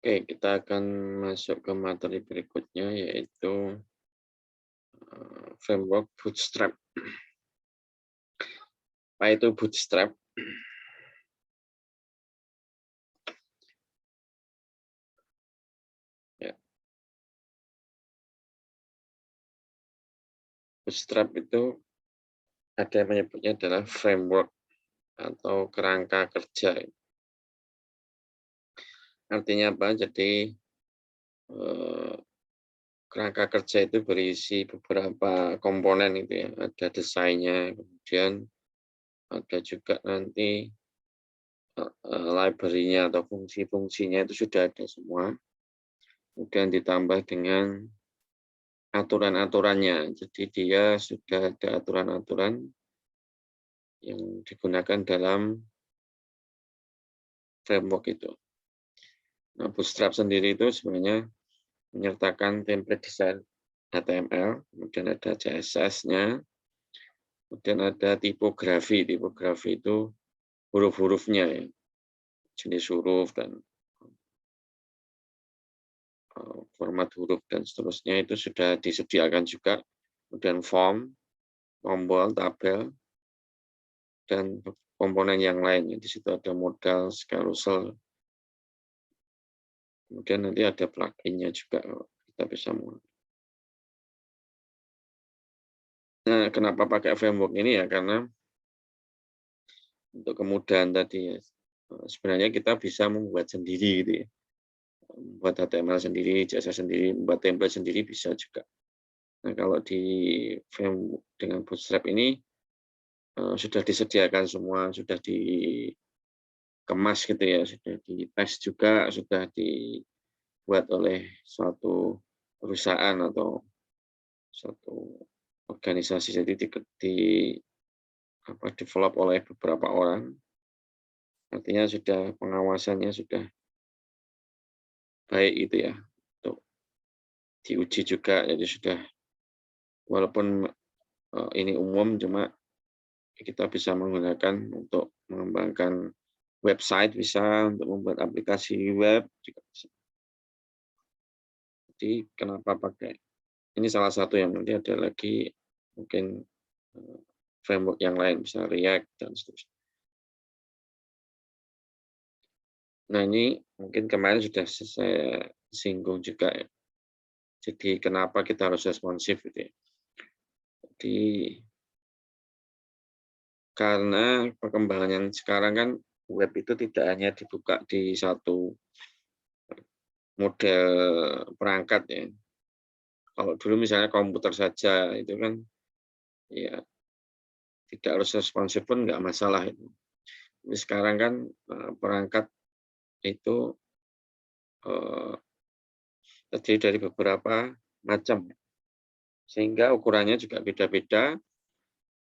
Oke, kita akan masuk ke materi berikutnya yaitu framework Bootstrap. Apa itu Bootstrap? Ya, Bootstrap itu ada yang menyebutnya adalah framework atau kerangka kerja. Artinya apa? Jadi eh, kerangka kerja itu berisi beberapa komponen itu ya. Ada desainnya, kemudian ada juga nanti library-nya atau fungsi-fungsinya itu sudah ada semua. Kemudian ditambah dengan aturan-aturannya. Jadi dia sudah ada aturan-aturan yang digunakan dalam framework itu. Nah, Bootstrap sendiri itu sebenarnya menyertakan template desain HTML, kemudian ada CSS-nya, kemudian ada tipografi. Tipografi itu huruf-hurufnya, ya, jenis huruf dan format huruf dan seterusnya itu sudah disediakan juga. Kemudian form, tombol, tabel, dan komponen yang lain. Di situ ada modal, carousel, kemudian nanti ada plugin-nya juga kita bisa mulai. Nah, kenapa pakai framework ini ya? Karena untuk kemudahan tadi ya, sebenarnya kita bisa membuat sendiri gitu ya. Membuat HTML sendiri, CSS sendiri, membuat template sendiri bisa juga. Nah, kalau di framework dengan Bootstrap ini sudah disediakan semua, sudah dikemas gitu ya, sudah dites juga, sudah dibuat oleh suatu perusahaan atau suatu organisasi, jadi develop oleh beberapa orang, artinya sudah pengawasannya sudah baik gitu ya, untuk diuji juga, jadi sudah walaupun ini umum, cuma kita bisa menggunakan untuk mengembangkan website, bisa untuk membuat aplikasi web juga bisa. Jadi kenapa pakai ini salah satu, yang nanti ada lagi mungkin framework yang lain, bisa React dan seterusnya. Nah, ini mungkin kemarin sudah saya singgung juga ya. Jadi kenapa kita harus responsif gitu ya. Jadi karena perkembangan yang sekarang kan web itu tidak hanya dibuka di satu model perangkat ya. Kalau dulu misalnya komputer saja itu kan ya tidak harus responsif pun nggak masalah itu. Tapi sekarang kan perangkat itu terdiri dari beberapa macam, sehingga ukurannya juga beda-beda,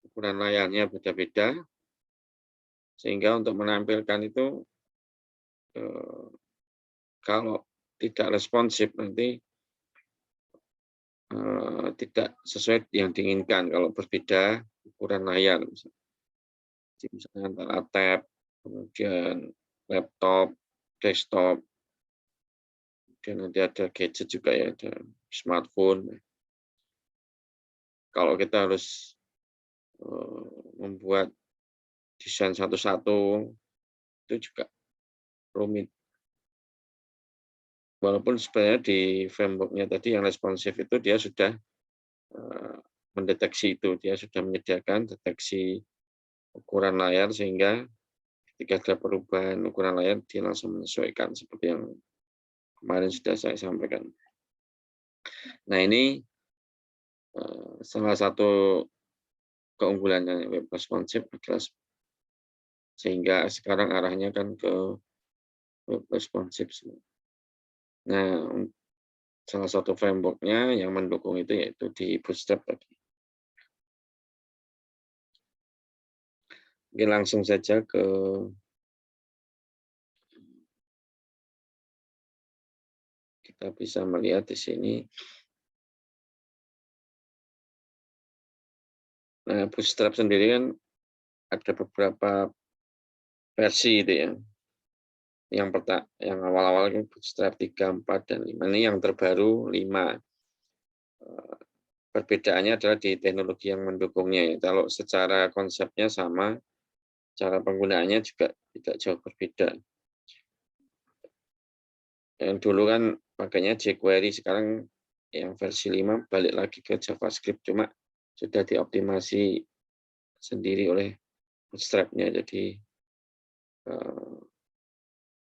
ukuran layarnya beda-beda, sehingga untuk menampilkan itu kalau tidak responsif nanti tidak sesuai yang diinginkan kalau berbeda ukuran layar. Misalnya antara tab, kemudian laptop, desktop, kemudian nanti ada gadget juga ya, ada smartphone. Kalau kita harus membuat desain satu-satu, itu juga rumit. Walaupun sebenarnya di framework-nya tadi yang responsif itu dia sudah mendeteksi itu, dia sudah menyediakan deteksi ukuran layar sehingga ketika ada perubahan ukuran layar dia langsung menyesuaikan seperti yang kemarin sudah saya sampaikan. Nah, ini salah satu keunggulannya web responsif adalah sehingga sekarang arahnya kan ke web responsif semua. Nah, salah satu framework-nya yang mendukung itu yaitu di Bootstrap tadi. Mungkin langsung saja kita bisa melihat di sini. Nah, Bootstrap sendiri kan ada beberapa versi itu ya. yang awal-awal ini Bootstrap 3, 4, dan 5. Ini yang terbaru 5. Perbedaannya adalah di teknologi yang mendukungnya. Kalau secara konsepnya sama, cara penggunaannya juga tidak jauh berbeda. Yang dulu kan pakainya jQuery, sekarang yang versi 5 balik lagi ke JavaScript, cuma sudah dioptimasi sendiri oleh Bootstrap-nya, jadi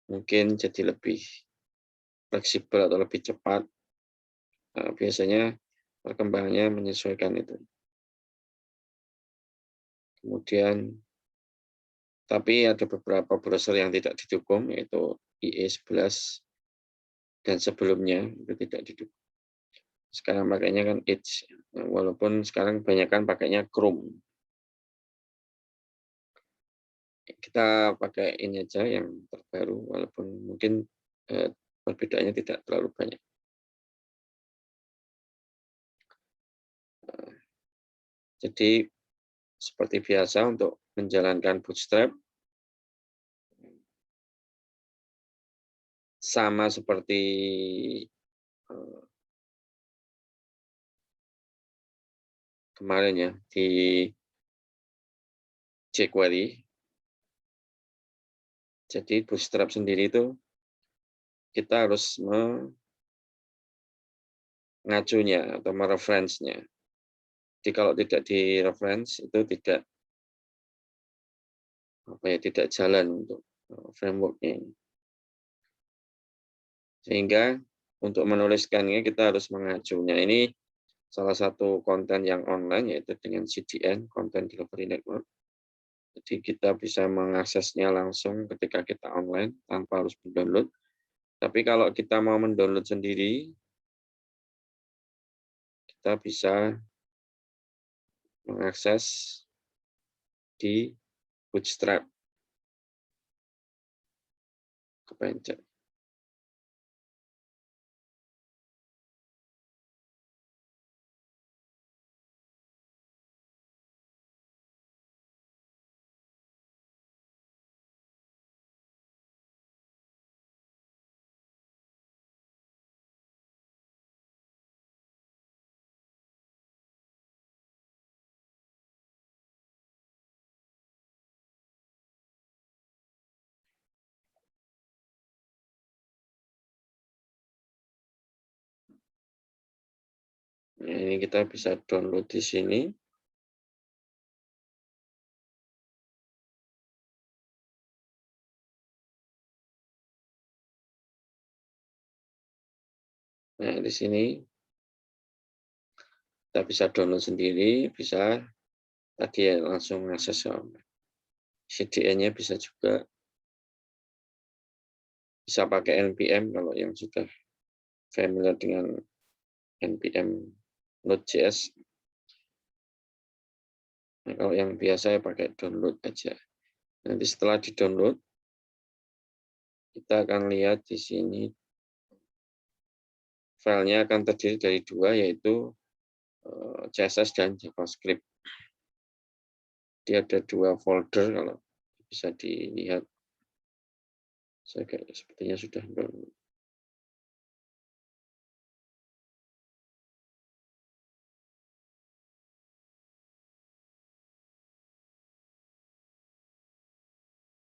mungkin jadi lebih fleksibel atau lebih cepat. Biasanya perkembangannya menyesuaikan itu. Kemudian, tapi ada beberapa browser yang tidak didukung, yaitu IE11 dan sebelumnya itu tidak didukung. Sekarang pakainya kan Edge, walaupun sekarang kebanyakan pakainya Chrome. Kita pakai ini aja yang terbaru, walaupun mungkin perbedaannya tidak terlalu banyak. Jadi seperti biasa untuk menjalankan Bootstrap, sama seperti kemarin ya di jQuery. Jadi Bootstrap sendiri itu kita harus mengacunya atau mereferensinya. Jadi kalau tidak di reference itu tidak tidak jalan untuk framework-nya ini. Sehingga untuk menuliskannya kita harus mengacunya. Ini salah satu konten yang online, yaitu dengan CDN, Content Delivery Network. Jadi kita bisa mengaksesnya langsung ketika kita online tanpa harus mendownload. Tapi kalau kita mau mendownload sendiri, kita bisa mengakses di Bootstrap. Kepencet. Nah, ini kita bisa download di sini. Nah, di sini kita bisa download sendiri, bisa tadi ya langsung akses CDN-nya, bisa juga bisa pakai NPM kalau yang sudah familiar dengan NPM Node.js. Nah, kalau yang biasa ya pakai download aja. Nanti setelah di-download, kita akan lihat di sini filenya akan terdiri dari 2, yaitu CSS dan JavaScript. Dia ada 2 folder kalau bisa dilihat. Saya sepertinya sudah download.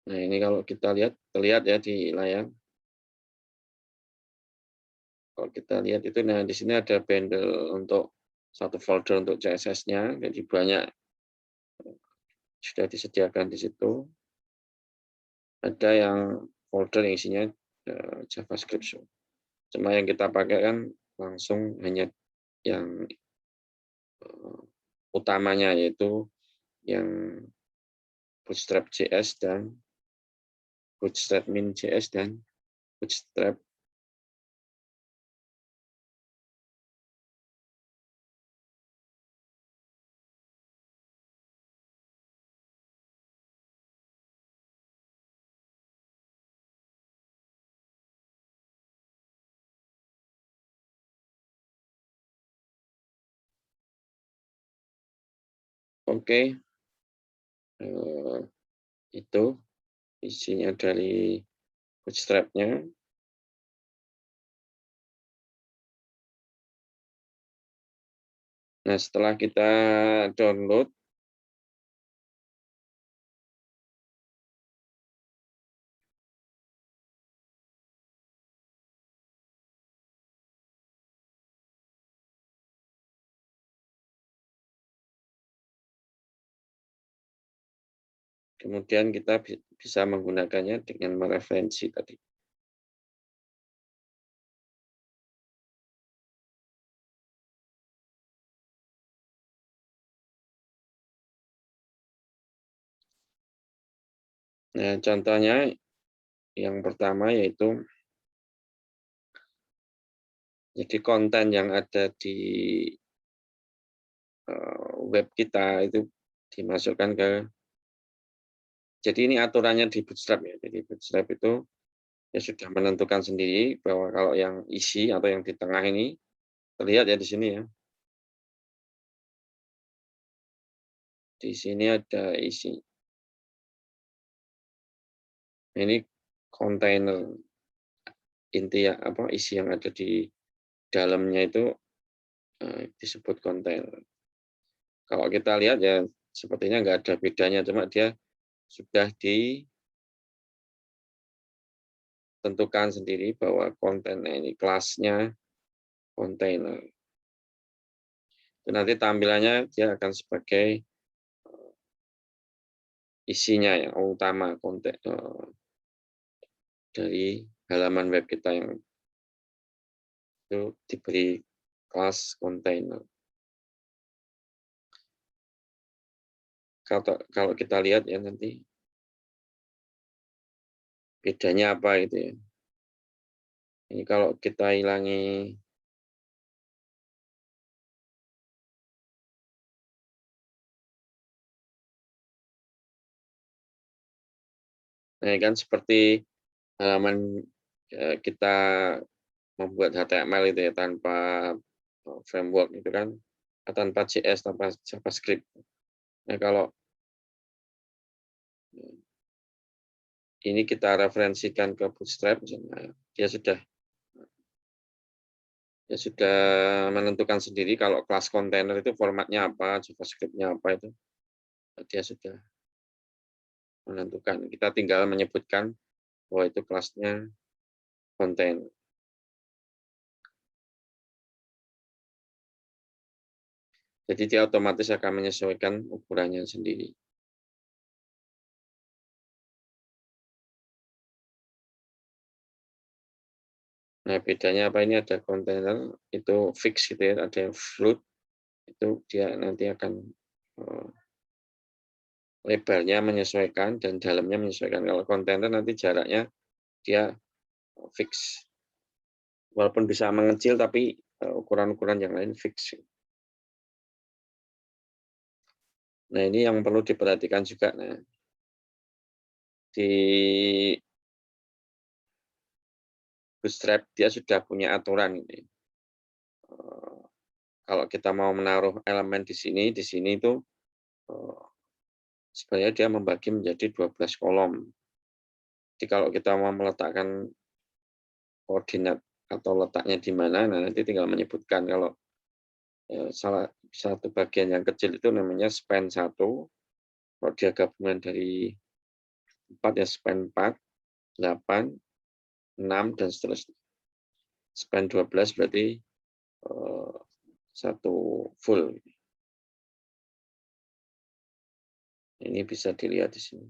Nah, ini kalau kita lihat, terlihat ya di layar. Kalau kita lihat itu, nah di sini ada bundle untuk satu folder untuk CSS-nya, jadi banyak sudah disediakan di situ. Ada yang folder yang isinya JavaScript. Cuma yang kita pakai kan langsung hanya yang utamanya, yaitu yang Bootstrap JS dan Bootstrap Min JS dan Bootstrap. Oke, itu isinya dari bootstrap-nya. Nah, setelah kita download, kemudian kita bisa menggunakannya dengan mereferensi tadi. Nah, contohnya yang pertama yaitu jadi konten yang ada di web kita itu dimasukkan ke, jadi ini aturannya di Bootstrap ya. Jadi Bootstrap itu ya sudah menentukan sendiri bahwa kalau yang isi atau yang di tengah ini terlihat ya di sini ya. Di sini ada isi. Ini kontainer inti ya apa isi yang ada di dalamnya itu disebut kontainer. Kalau kita lihat ya sepertinya nggak ada bedanya, cuma dia sudah ditentukan sendiri bahwa konten ini kelasnya kontainer. Nanti tampilannya dia akan sebagai isinya yang utama konten dari halaman web kita yang itu diberi kelas kontainer. Kalau kita lihat ya nanti bedanya apa itu ya. Ini kalau kita hilangi nah kan seperti halaman kita membuat HTML itu ya tanpa framework itu kan tanpa JS, tanpa JavaScript. Nah, kalau ini kita referensikan ke Bootstrap, misalnya, dia sudah menentukan sendiri kalau kelas kontainer itu formatnya apa, JavaScript-nya apa itu. Dia sudah menentukan. Kita tinggal menyebutkan bahwa itu kelasnya kontainer. Jadi dia otomatis akan menyesuaikan ukurannya sendiri. Nah, bedanya apa, ini ada kontainer itu fix gitu ya, ada yang float itu dia nanti akan lebarnya menyesuaikan dan dalamnya menyesuaikan. Kalau kontainer nanti jaraknya dia fix. Walaupun bisa mengecil tapi ukuran-ukuran yang lain fix. Nah, ini yang perlu diperhatikan juga. Nah, di Bootstrap dia sudah punya aturan ini. Kalau kita mau menaruh elemen di sini itu sebenarnya dia membagi menjadi 12 kolom. Jadi kalau kita mau meletakkan koordinat atau letaknya di mana, nah nanti tinggal menyebutkan kalau salah satu bagian yang kecil itu namanya span 1, kalau dia gabungan dari 4 ya span 4, 8, 6, dan seterusnya. Span 12 berarti satu full. Ini bisa dilihat di sini.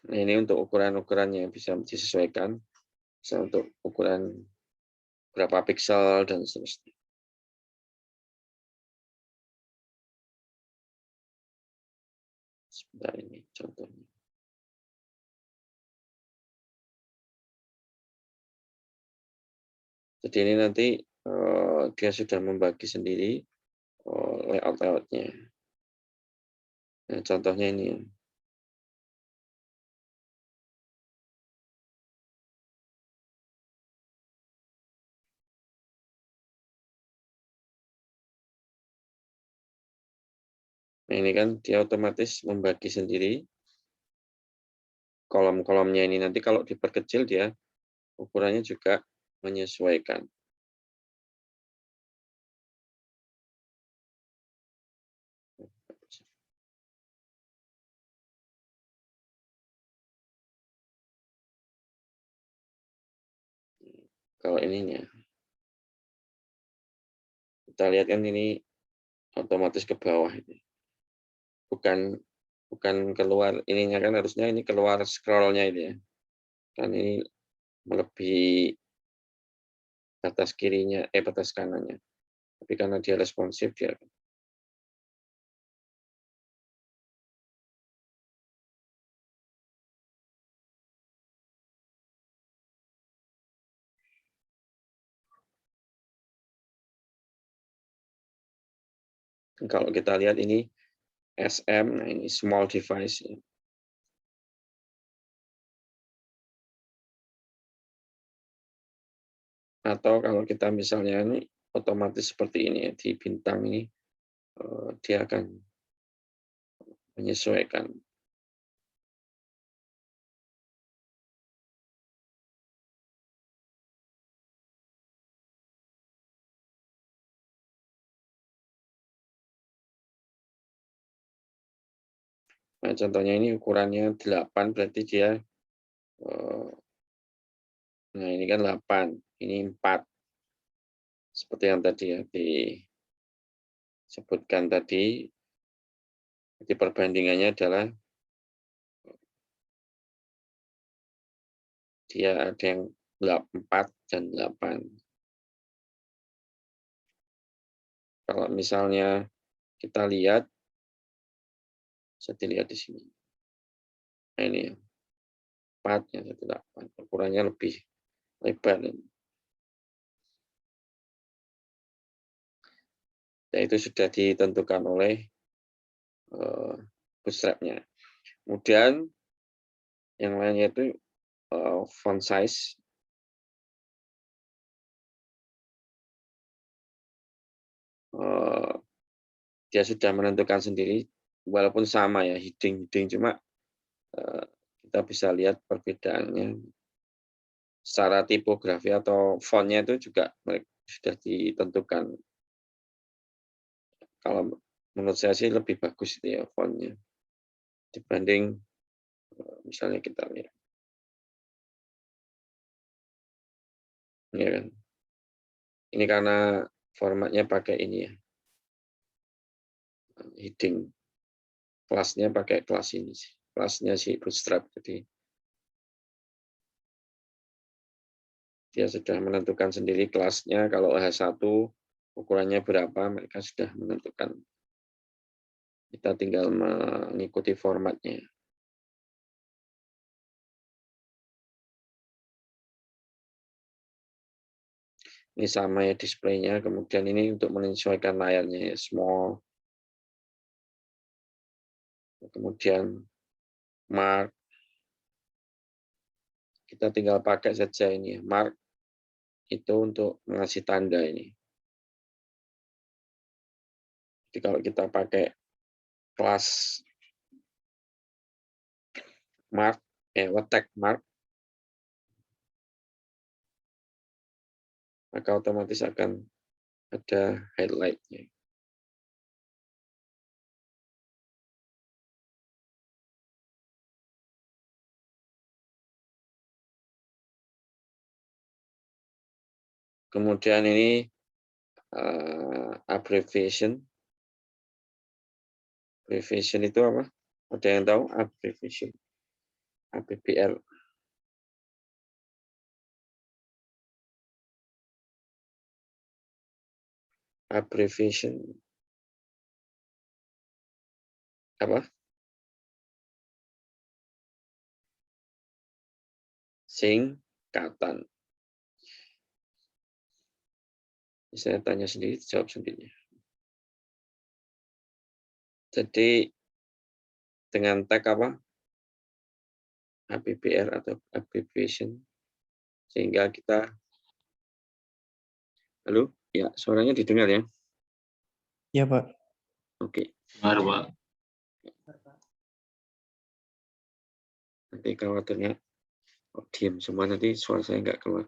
Nah, ini untuk ukuran-ukurannya bisa disesuaikan. Bisa untuk ukuran berapa piksel dan seterusnya. Sebentar ini contohnya. Jadi ini nanti dia sudah membagi sendiri layout-layoutnya. Nah, contohnya ini. Nah, ini kan dia otomatis membagi sendiri kolom-kolomnya ini. Nanti kalau diperkecil dia ukurannya juga menyesuaikan. Kalau ininya, kita lihat kan ini otomatis ke bawah ini. Bukan bukan keluar ininya kan harusnya ini keluar scroll-nya ini ya. Kan ini melebihi batas kirinya, batas kanannya. Tapi karena dia responsif dia. Kalau kita lihat ini SM, nah ini small device. Ya. Atau kalau kita misalnya ini otomatis seperti ini ya, di bintang ini dia akan menyesuaikan. Nah, contohnya ini ukurannya 8, berarti dia, nah ini kan 8, ini 4. Seperti yang tadi ya disebutkan tadi, jadi perbandingannya adalah dia ada yang 4 dan 8. Kalau misalnya kita lihat, bisa dilihat di sini. Nah ini ya, 4 yang 8, ukurannya lebih lebar. Dan itu sudah ditentukan oleh bootstrap-nya. Kemudian yang lainnya itu font size. Dia sudah menentukan sendiri, walaupun sama ya heading cuma kita bisa lihat perbedaannya secara tipografi atau fontnya itu juga sudah ditentukan. Kalau menurut saya sih lebih bagus itu ya fontnya dibanding misalnya kita lihat, ya kan? Ini karena formatnya pakai ini ya, heading kelasnya pakai kelas ini sih, kelasnya si Bootstrap. Jadi dia sudah menentukan sendiri kelasnya. Kalau H1 ukurannya berapa, mereka sudah menentukan. Kita tinggal mengikuti formatnya. Ini sama ya displaynya. Kemudian ini untuk menyesuaikan layarnya ya, small. Kemudian mark. Kita tinggal pakai saja ini ya, mark itu untuk mengasih tanda ini. Jadi kalau kita pakai kelas mark, tag mark, maka otomatis akan ada highlight-nya. Kemudian ini abbreviation. Abbreviation itu apa? Ada yang tahu abbreviation? ABBR. Abbreviation apa? Singkatan. Saya tanya sendiri, jawab sendiri. Jadi dengan tag apa? ABBR atau abbreviation, sehingga kita, halo, ya suaranya didengar ya? Ya Pak. Oke. Benar, Pak. Nanti khawatirnya diem semua, nanti suara saya nggak keluar.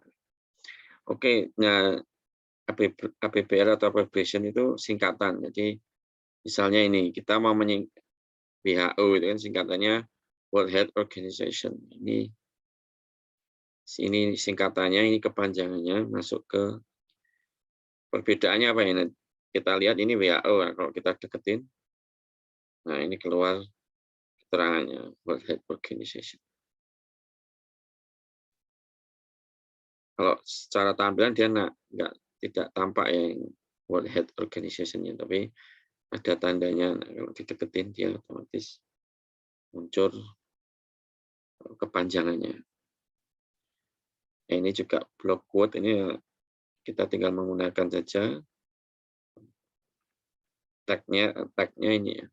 Oke, nah APBR atau abbreviation itu singkatan. Jadi misalnya ini kita mau WHO itu kan singkatannya World Health Organization. Ini singkatannya, ini kepanjangannya masuk ke perbedaannya apa ya? Kita lihat ini WHO. Nah, kalau kita deketin, nah ini keluar keterangannya World Health Organization. Kalau secara tampilan dia tidak tampak yang World Health Organization-nya, tapi ada tandanya. Nah, kalau dideketin dia otomatis muncul kepanjangannya. Nah, ini juga block quote, ini kita tinggal menggunakan saja tag-nya ini ya.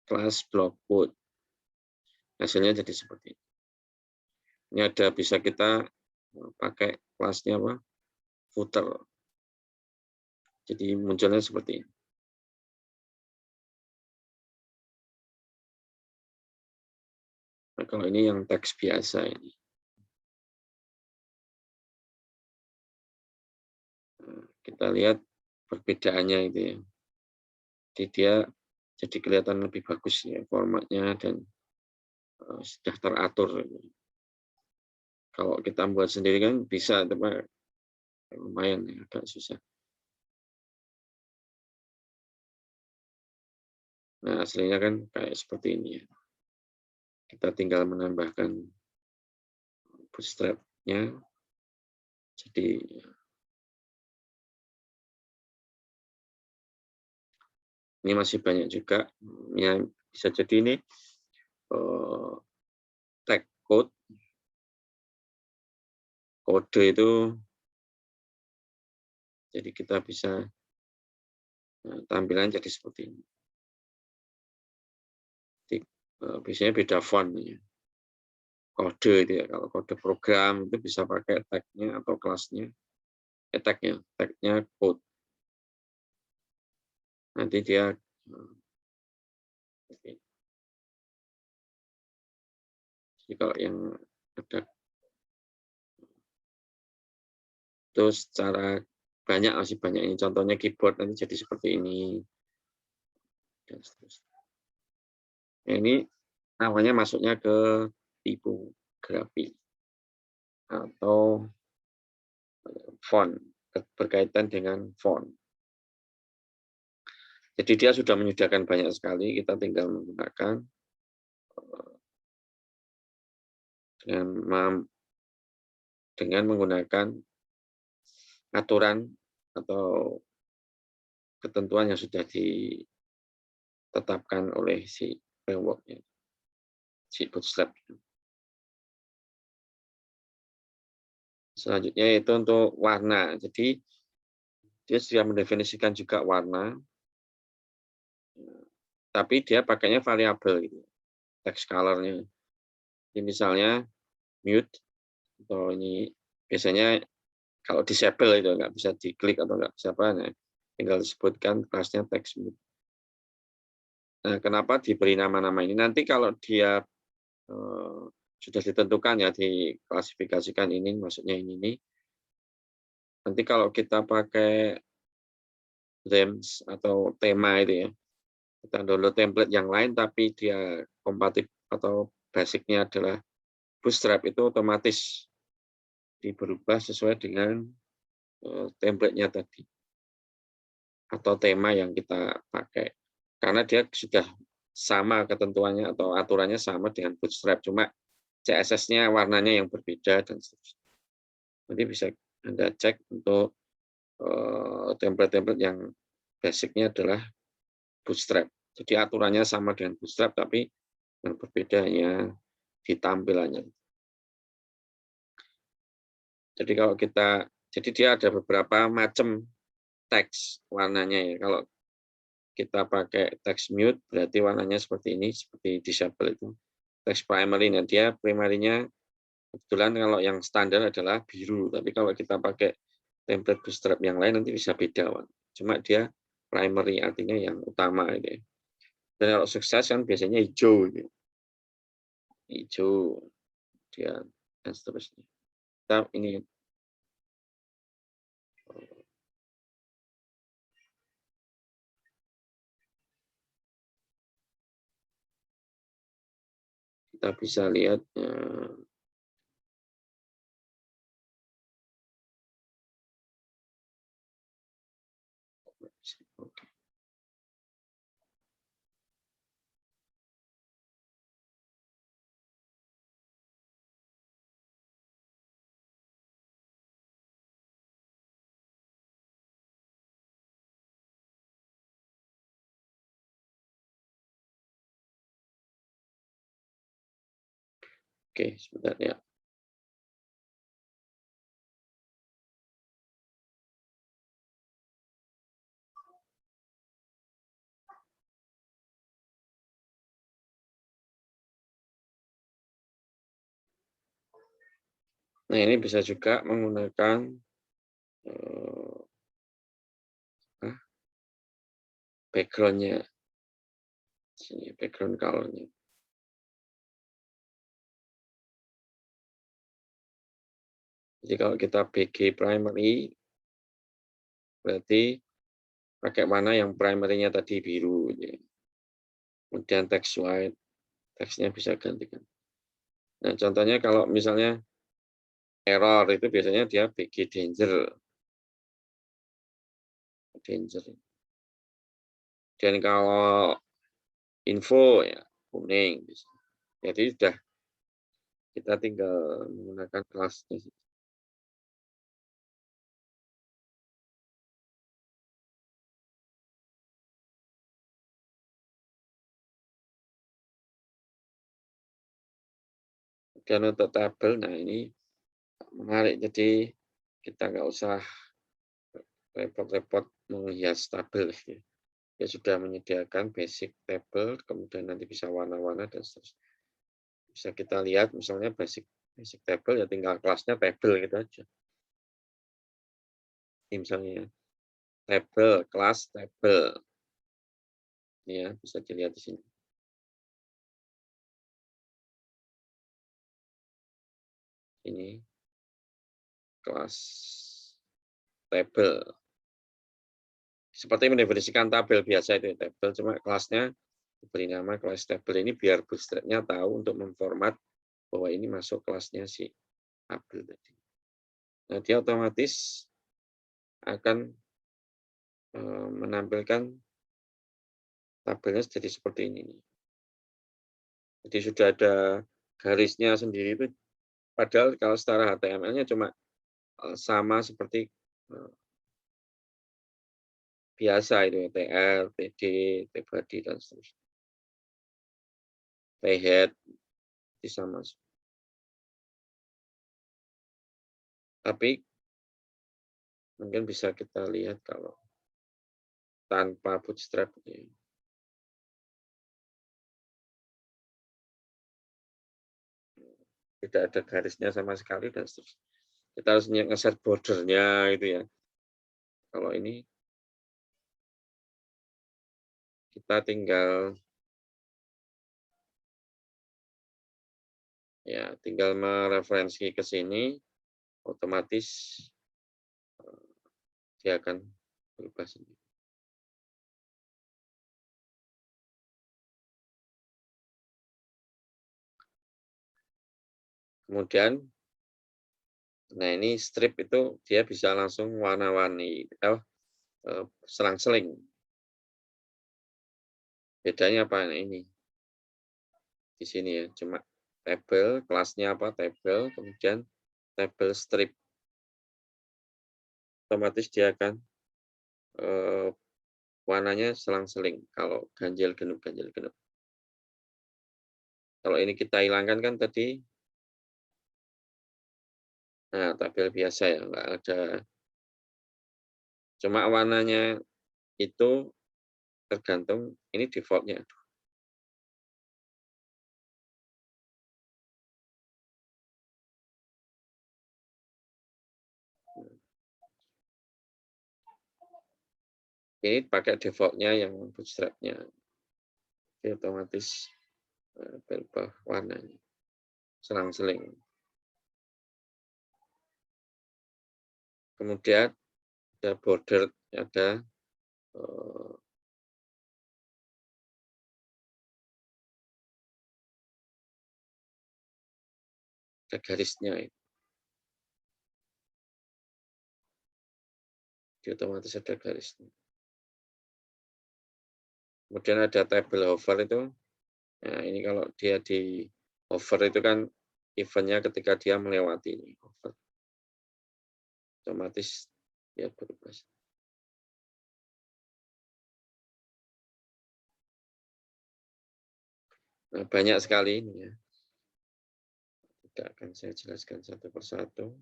Kelas block quote. Hasilnya jadi seperti ini. Ini ada bisa kita pakai kelasnya apa? Footer. Jadi munculnya seperti ini. Nah, kalau ini yang teks biasa ini. Nah, kita lihat perbedaannya itu ya. Jadi dia jadi kelihatan lebih bagus ya formatnya dan sudah teratur. Kalau kita buat sendiri kan bisa, tapi lumayan ya, agak susah. Nah, aslinya kan kayak seperti ini ya. Kita tinggal menambahkan bootstrap-nya. Jadi ini masih banyak juga yang bisa jadi ini tag kode itu, jadi kita bisa tampilan jadi seperti ini. Jadi, biasanya beda font ya. Kode itu ya, kalau kode program itu bisa pakai tag-nya atau kelasnya, tag-nya code. Nanti dia jadi kalau yang ada itu secara banyak, masih banyak ini contohnya keyboard nanti jadi seperti ini dan seterusnya. Nah, ini namanya masuknya ke tipografi atau font, berkaitan dengan font. Jadi dia sudah menyediakan banyak sekali, kita tinggal menggunakan dengan menggunakan aturan atau ketentuan yang sudah ditetapkan oleh si framework-nya, si Bootstrap. Selanjutnya itu untuk warna. Jadi dia sudah mendefinisikan juga warna, tapi dia pakainya variabel gitu, text color-nya. Jadi misalnya mute atau ini biasanya kalau disable itu nggak bisa diklik atau nggak bisa apa, nah, tinggal disebutkan kelasnya text mute. Nah, kenapa diberi nama-nama ini? Nanti kalau dia sudah ditentukan ya, diklasifikasikan ini, maksudnya ini. Nanti kalau kita pakai themes atau tema itu ya, kita download template yang lain tapi dia kompatibel atau basicnya adalah Bootstrap, itu otomatis berubah sesuai dengan template-nya tadi atau tema yang kita pakai. Karena dia sudah sama ketentuannya atau aturannya sama dengan Bootstrap, cuma CSS-nya warnanya yang berbeda dan seterusnya. Nanti bisa Anda cek untuk template-template yang basicnya adalah Bootstrap. Jadi aturannya sama dengan Bootstrap, tapi yang berbeda hanya di tampilannya. Jadi kalau jadi dia ada beberapa macam teks warnanya ya. Kalau kita pakai text mute berarti warnanya seperti ini, seperti disable itu. Text primary, nah dia primarinya kebetulan kalau yang standar adalah biru, tapi kalau kita pakai template bootstrap yang lain nanti bisa beda, Pak. Cuma dia primary artinya yang utama gitu ya. Dan kalau sukses kan biasanya hijau gitu. Hijau dia dan seterusnya. Kita ini kita bisa lihat oke. Oke, sebentar ya. Nah, ini bisa juga menggunakan background-nya, sini background color-nya. Jadi kalau kita BG primary, berarti pakai warna yang primary-nya tadi biru. Gitu ya. Kemudian text white, teksnya bisa gantikan. Nah, contohnya kalau misalnya error itu biasanya dia BG danger. Danger. Dan kalau info ya kuning. Jadi sudah kita tinggal menggunakan kelasnya. Dan untuk tabel, nah ini menarik. Jadi kita nggak usah repot-repot menghias tabel. Ya. Dia sudah menyediakan basic table, kemudian nanti bisa warna-warna dan seterusnya. Bisa kita lihat misalnya basic table ya tinggal kelasnya table gitu aja. Ini misalnya table, kelas table. Ini ya bisa dilihat di sini. Ini kelas table. Seperti mendefinisikan tabel biasa itu tabel, cuma kelasnya diberi nama kelas table ini biar bootstrap-nya tahu untuk memformat bahwa ini masuk kelasnya si tabel tadi. Nah, dia otomatis akan menampilkan tabelnya jadi seperti ini. Jadi sudah ada garisnya sendiri itu, padahal kalau secara HTML-nya cuma sama seperti biasa itu TL, TD, tbody dan seterusnya. Playhead itu sama. Tapi mungkin bisa kita lihat kalau tanpa bootstrap ya. Tidak ada garisnya sama sekali dan seterusnya. Kita harus ngeset bordernya itu ya. Kalau ini kita tinggal mereferensi ke sini, otomatis dia akan berubah sendiri. Kemudian, nah ini strip itu dia bisa langsung warna-warni, selang-seling. Bedanya apa ini? Di sini ya, cuma table, kelasnya apa table, kemudian table strip. Otomatis dia akan warnanya selang-seling. Kalau ganjil genap, ganjil genap. Kalau ini kita hilangkan kan tadi, nah tabel biasa ya, nggak ada. Cuma warnanya itu tergantung, ini defaultnya. Ini pakai default-nya yang bootstrap-nya. Jadi otomatis berubah warnanya, selang-seling. Kemudian ada border, eh, ada garisnya. Jadi otomatis ada garisnya. Kemudian ada table hover itu. Nah, ini kalau dia di hover itu kan eventnya ketika dia melewati ini hover. Otomatis dia berubah. Nah, banyak sekali ini ya. Tidak akan saya jelaskan satu persatu.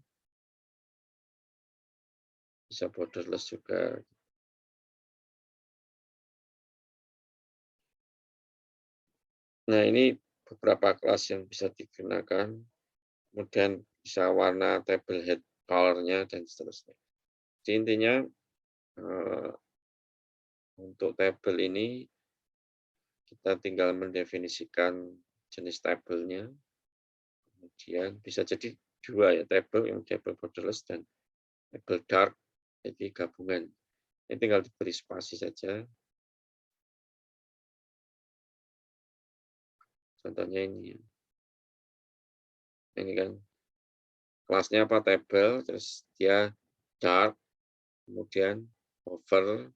Bisa borderless juga. Nah, ini beberapa kelas yang bisa digunakan. Kemudian bisa warna table head color-nya dan seterusnya. Jadi intinya untuk table ini kita tinggal mendefinisikan jenis tabelnya. Kemudian bisa jadi dua ya, table yang table borderless dan table dark, jadi gabungan. Ini tinggal diberi spasi saja. Contohnya ini. Ini kan kelasnya apa, table, terus dia dark, kemudian over.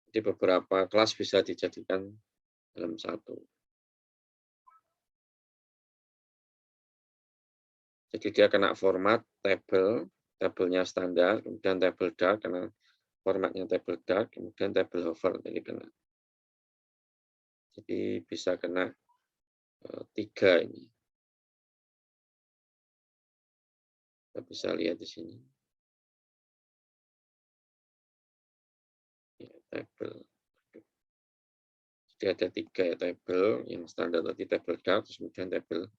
Jadi beberapa kelas bisa dijadikan dalam satu. Jadi dia kena format table, tabelnya standar, kemudian table dark karena formatnya table dark, kemudian table hover. Jadi bisa kena 3 ini. Kita bisa lihat di sini. Ya, table. Jadi ada 3 ya, table yang standar tadi table dark, terus kemudian table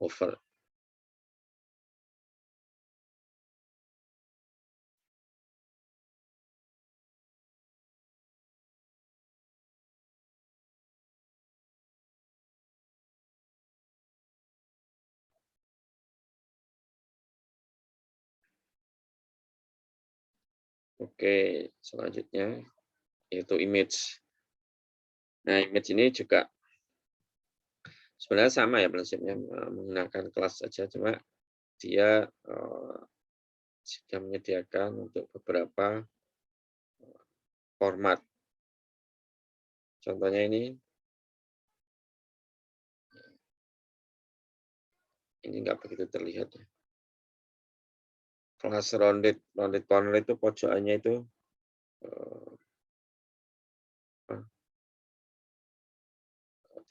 hover. Oke, selanjutnya yaitu image. Nah, image ini juga sebenarnya sama ya prinsipnya, menggunakan kelas saja, cuma dia sudah menyediakan untuk beberapa format. Contohnya ini nggak begitu terlihat ya. Kelas rounded corner itu pojokannya itu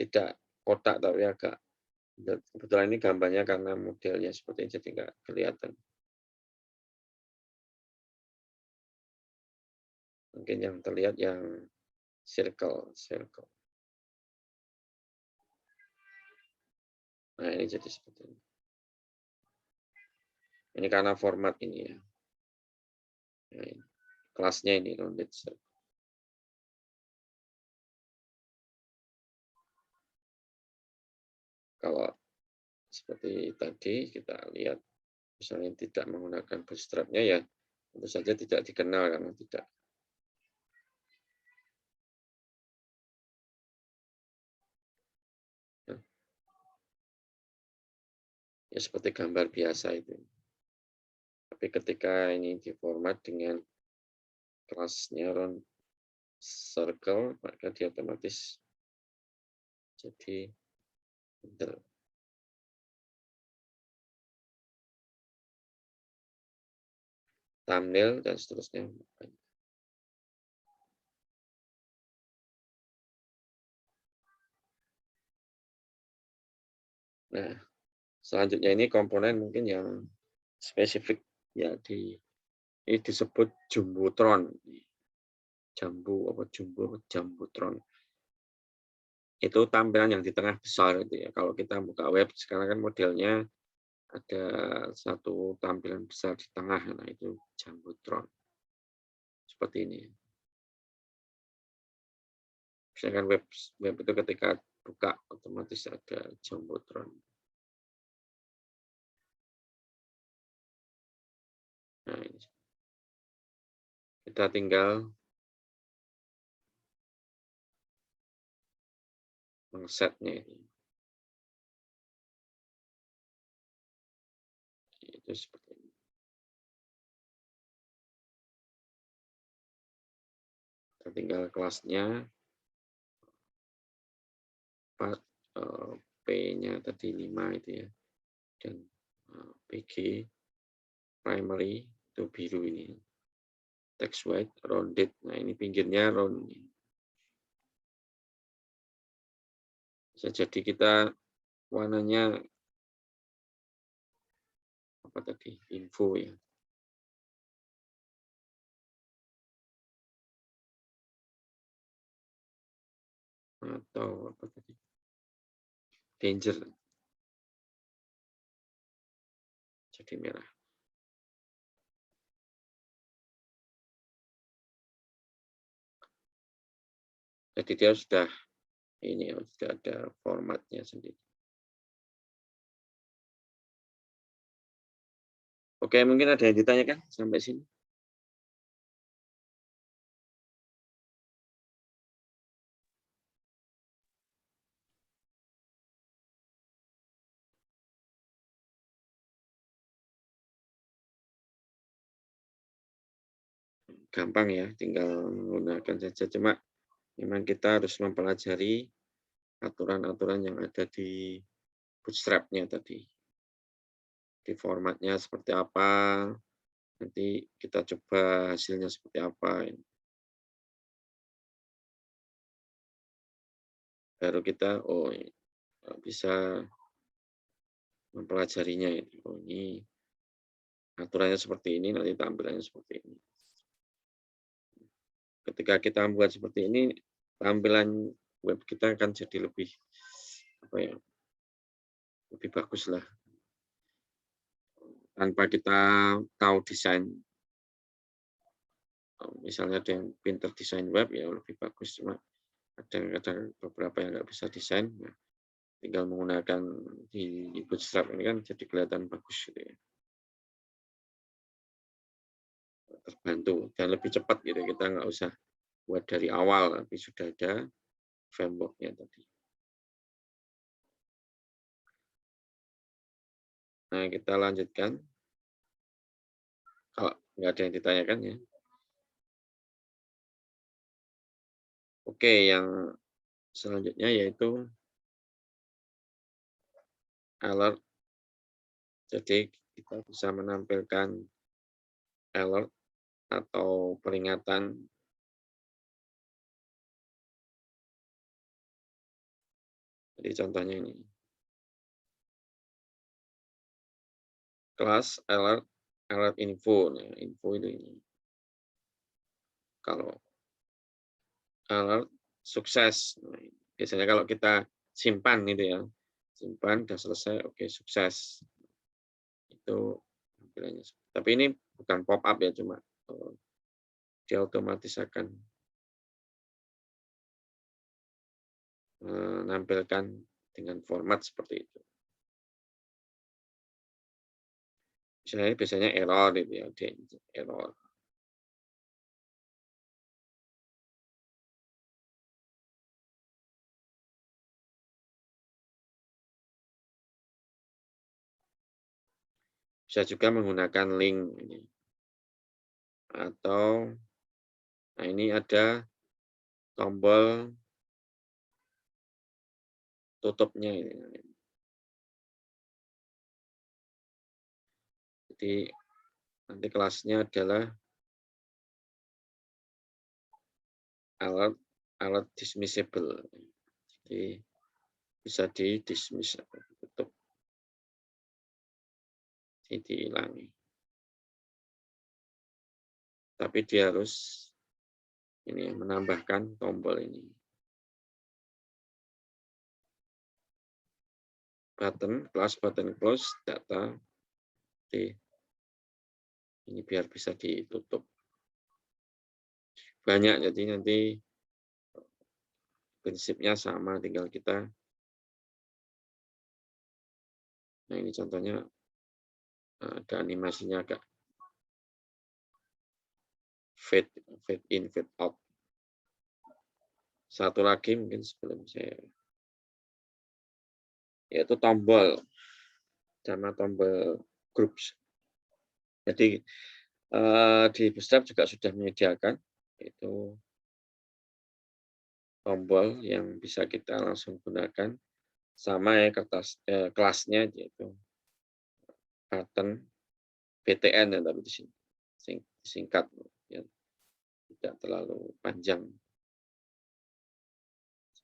tidak kotak tapi agak, kebetulan ini gambarnya karena modelnya seperti ini jadi nggak kelihatan. Mungkin yang terlihat yang circle. Nah, ini jadi seperti ini. Ini karena format ini ya. Nah, ini. Kelasnya ini rounded circle. Kalau seperti tadi kita lihat misalnya tidak menggunakan bootstrap-nya ya tentu saja tidak dikenal karena tidak. Ya seperti gambar biasa itu. Tapi ketika ini diformat dengan kelasnya round circle, maka dia otomatis jadi benar. Thumbnail dan seterusnya. Nah, selanjutnya ini komponen mungkin yang spesifik ya ini disebut jumbotron. Jumbotron. Itu tampilan yang di tengah besar itu ya. Kalau kita buka web sekarang kan modelnya ada satu tampilan besar di tengah, nah itu jumbotron. Seperti ini. Misalkan web itu ketika buka otomatis ada jumbotron. Nah, ini. Kita tinggal mengsetnya ini. Itu seperti ini. Kita tinggal kelasnya, P-nya tadi 5 itu ya, dan PG primary itu biru ini. Text white rounded. Nah, ini pinggirnya round. Bisa jadi kita warnanya apa tadi? Info ya. Atau apa tadi? Danger. Jadi merah. Jadi dia sudah ini ya, sudah ada formatnya sendiri. Oke, mungkin ada yang ditanyakan sampai sini. Gampang ya, tinggal menggunakan saja. Cuma memang kita harus mempelajari aturan-aturan yang ada di Bootstrap-nya tadi. Di formatnya seperti apa, nanti kita coba hasilnya seperti apa. Baru kita bisa mempelajarinya. Oh, ini aturannya seperti ini, nanti tampilannya seperti ini. Ketika kita membuat seperti ini, tampilan web kita akan jadi lebih lebih bagus lah. Tanpa kita tahu desain, misalnya ada yang pinter desain web ya lebih bagus. Cuma kadang-kadang beberapa yang nggak bisa desain, nah, tinggal menggunakan di Bootstrap ini kan jadi kelihatan bagus gitu ya. Terbantu dan lebih cepat gitu, kita nggak usah buat dari awal, tapi sudah ada framework-nya tadi. Nah, kita lanjutkan. Kalau nggak ada yang ditanyakan ya. Oke, yang selanjutnya yaitu alert. Jadi kita bisa menampilkan alert atau peringatan. Jadi contohnya ini. Kelas alert info. Nah, info ini. Kalau alert sukses. Nah, biasanya kalau kita simpan gitu ya. Simpan udah selesai, oke sukses. Itu tampilannya. Tapi ini bukan pop up ya, cuma dia otomatis akan menampilkan dengan format seperti itu. Biasanya error gitu ya, error. Bisa juga menggunakan link ini. Atau nah ini ada tombol tutupnya ini. Jadi nanti kelasnya adalah alert dismissible. Jadi bisa di dismiss atau tutup. Jadi dihilangi. Tapi dia harus ini menambahkan tombol ini. Button, class button close, data. Ini biar bisa ditutup. Banyak, jadi nanti prinsipnya sama, tinggal kita. Nah ini contohnya ada animasinya agak fade, fade in, fade out. Satu lagi mungkin sebelum saya, yaitu tombol sama tombol groups. Jadi di Bootstrap juga sudah menyediakan itu tombol yang bisa kita langsung gunakan sama ya kelasnya yaitu button BTN ya, tapi disingkat ya, tidak terlalu panjang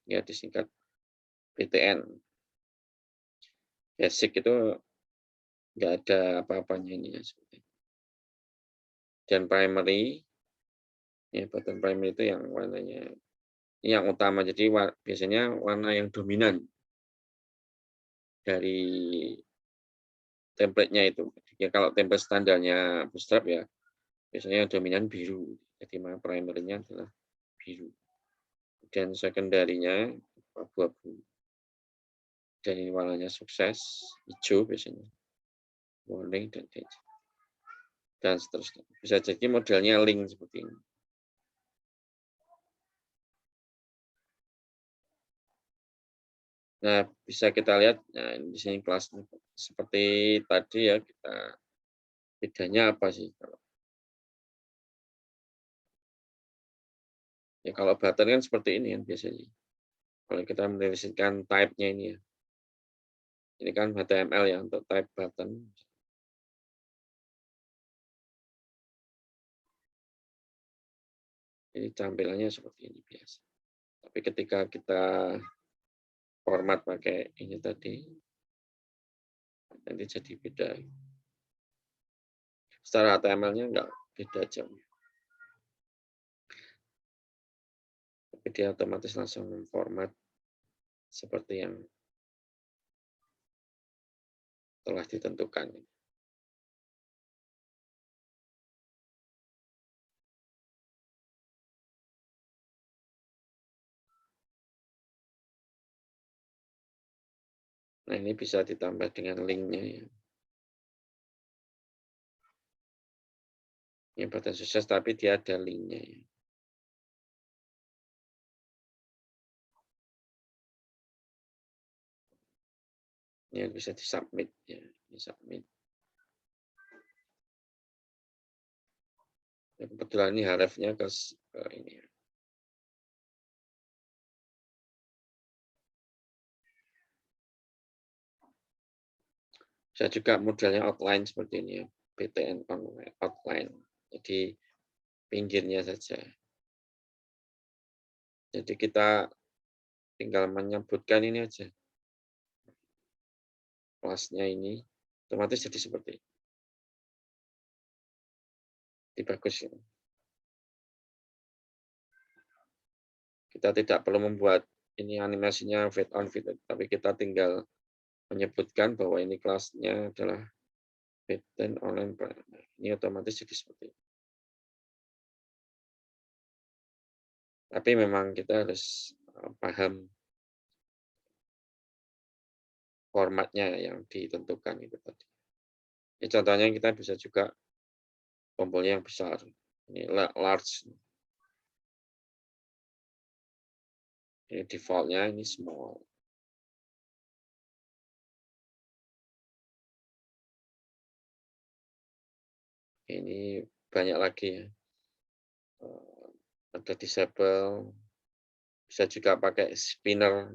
ya, disingkat BTN. Basic itu nggak ada apa-apanya ini ya seperti. Dan primary ya, button primary itu yang warnanya ini yang utama, jadi biasanya warna yang dominan dari template-nya itu. Ya, kalau template standarnya Bootstrap ya biasanya yang dominan biru. Jadi primary-nya adalah biru. Dan secondary-nya abu-abu. Dan ini warnanya sukses, hijau biasanya. Warning dan danger. Dan seterusnya. Bisa jadi modelnya link seperti ini. Nah, bisa kita lihat, nah di sini kelasnya seperti tadi ya, kita bedanya apa sih? Ya kalau button kan seperti ini kan biasanya. Kalau kita menuliskan type-nya ini ya. Ini kan HTML ya untuk type button. Ini tampilannya seperti ini biasa. Tapi ketika kita format pakai ini tadi, nanti jadi beda. Secara HTML-nya enggak beda jauh. Tapi dia otomatis langsung memformat seperti yang telah ditentukan. Nah, ini bisa ditambah dengan link-nya ya. Ini button sukses, tapi dia ada link-nya ya. Ini bisa disubmit ya, disubmit. Ya, kebetulan ini href-nya ke ini ya. Bisa juga modelnya outline seperti ini ya, BTN outline. Jadi pinggirnya saja. Jadi kita tinggal menyebutkan ini aja. Kelasnya ini otomatis jadi seperti ini. Jadi bagus ya. Kita tidak perlu membuat ini animasinya fade on fade, tapi kita tinggal menyebutkan bahwa ini kelasnya adalah BTN online. Ini otomatis jadi seperti ini. Tapi memang kita harus paham formatnya yang ditentukan itu tadi. Ini contohnya kita bisa juga tombolnya yang besar. Ini large. Ini default-nya ini small. Ini banyak lagi ya. Ada disable. Bisa juga pakai spinner.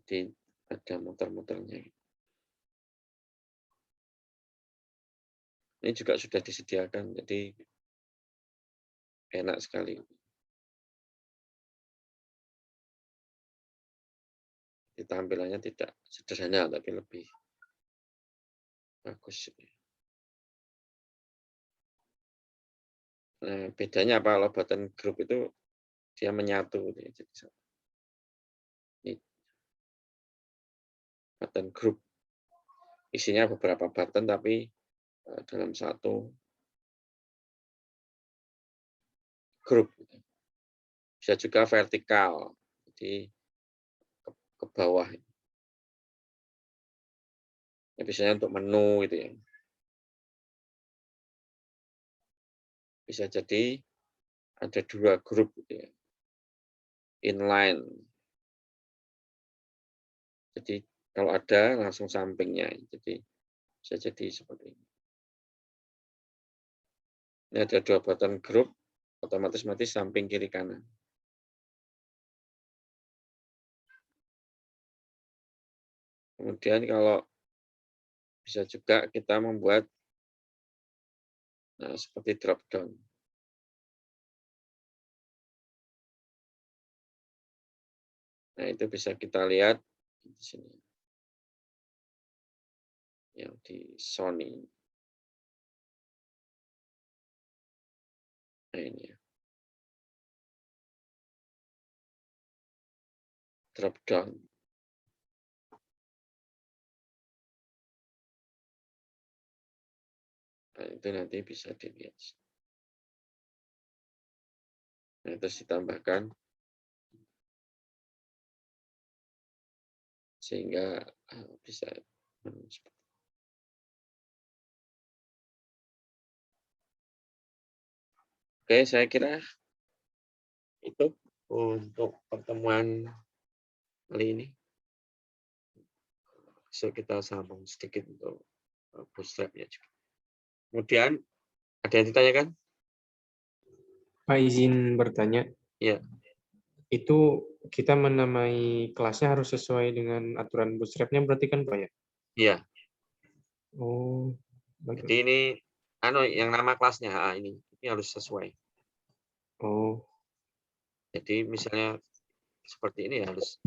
Jadi ada muter-muternya. Ini juga sudah disediakan, jadi enak sekali. Tampilannya tidak sederhana, tapi lebih bagus. Nah, bedanya apa kalau button group itu dia menyatu. Jadi ini button group isinya beberapa button tapi dalam satu grup. Bisa juga vertikal, jadi ke bawah. Ya, biasanya untuk menu itu ya. Bisa jadi ada 2 grup gitu ya, inline. Jadi kalau ada langsung sampingnya, jadi bisa jadi seperti ini. Ini ada 2 button grup, otomatis mati samping kiri kanan. Kemudian kalau bisa juga kita membuat seperti drop down. Nah, itu bisa kita lihat di sini. Yang di Sony. Nah, ini ya. Drop down. Nah, itu nanti bisa dilihat. Nah, terus ditambahkan sehingga bisa oke, saya kira itu untuk pertemuan kali ini. Besok kita sambung sedikit untuk bootstrap-nya juga. Kemudian ada yang ditanyakan? Pak, izin bertanya. Ya. Itu kita menamai kelasnya harus sesuai dengan aturan bootstrap-nya berarti kan, Pak ya? Iya. Oh. Jadi ini yang nama kelasnya ini harus sesuai. Oh. Jadi misalnya seperti ini harus.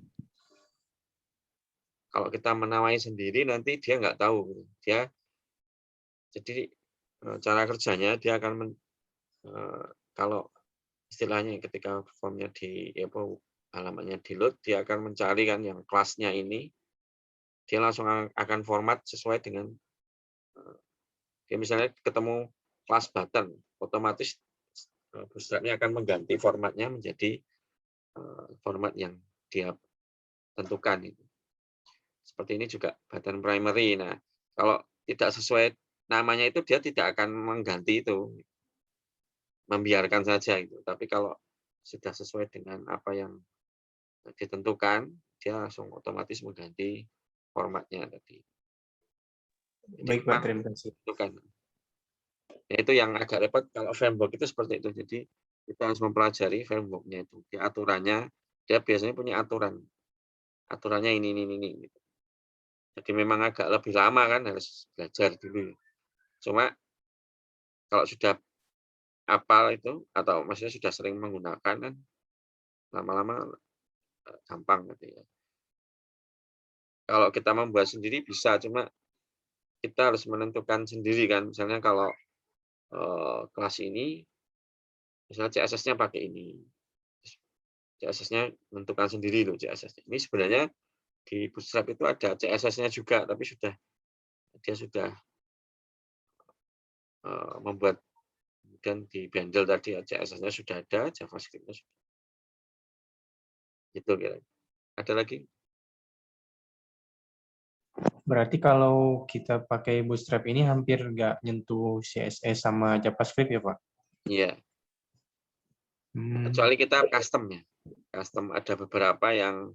Kalau kita menamai sendiri nanti dia nggak tahu. Dia jadi cara kerjanya dia akan kalau istilahnya ketika formnya halamannya di load, dia akan mencari kan yang kelasnya ini, dia langsung akan format sesuai dengan dia misalnya ketemu kelas button, otomatis bootstrap-nya akan mengganti formatnya menjadi format yang dia tentukan. Seperti ini juga button primary. Nah, kalau tidak sesuai namanya itu dia tidak akan mengganti itu, membiarkan saja itu. Tapi kalau sudah sesuai dengan apa yang ditentukan, dia langsung otomatis mengganti formatnya tadi. Jadi Baik, Pak, terima kasih. tentukan. Ya, itu yang agak repot kalau framework itu seperti itu. Jadi kita harus mempelajari framework-nya itu. Di aturannya, dia biasanya punya aturan. Aturannya ini. Gitu. Jadi memang agak lebih lama kan harus belajar dulu. Cuma kalau sudah hafal itu atau maksudnya sudah sering menggunakan kan lama-lama gampang gitu ya. Kalau kita membuat sendiri bisa, cuma kita harus menentukan sendiri kan. Misalnya kalau kelas ini, misalnya CSS-nya pakai ini. CSS-nya menentukan sendiri loh CSS. Ini sebenarnya di Bootstrap itu ada CSS-nya juga, tapi dia sudah membuat dan di bundle tadi CSS-nya sudah ada, JavaScript-nya sudah. Itu kira. Ada lagi? Berarti kalau kita pakai Bootstrap ini hampir nggak nyentuh CSS sama JavaScript ya, Pak? Iya. Kecuali kita custom-nya. Custom ada beberapa yang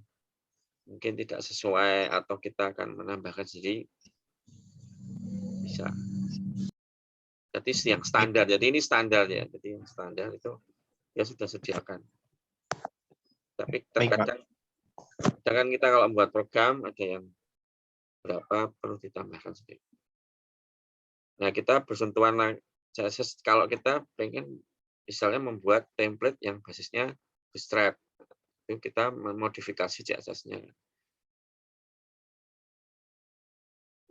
mungkin tidak sesuai atau kita akan menambahkan sendiri, bisa. Jadi yang standar. Jadi ini standar ya. Jadi yang standar itu ya sudah sediakan. Tapi terkadang kita kalau membuat program ada yang berapa perlu ditambahkan sendiri. Nah, kita bersentuhan CSS kalau kita pengen misalnya membuat template yang basisnya Bootstrap. Itu kita memodifikasi CSS-nya.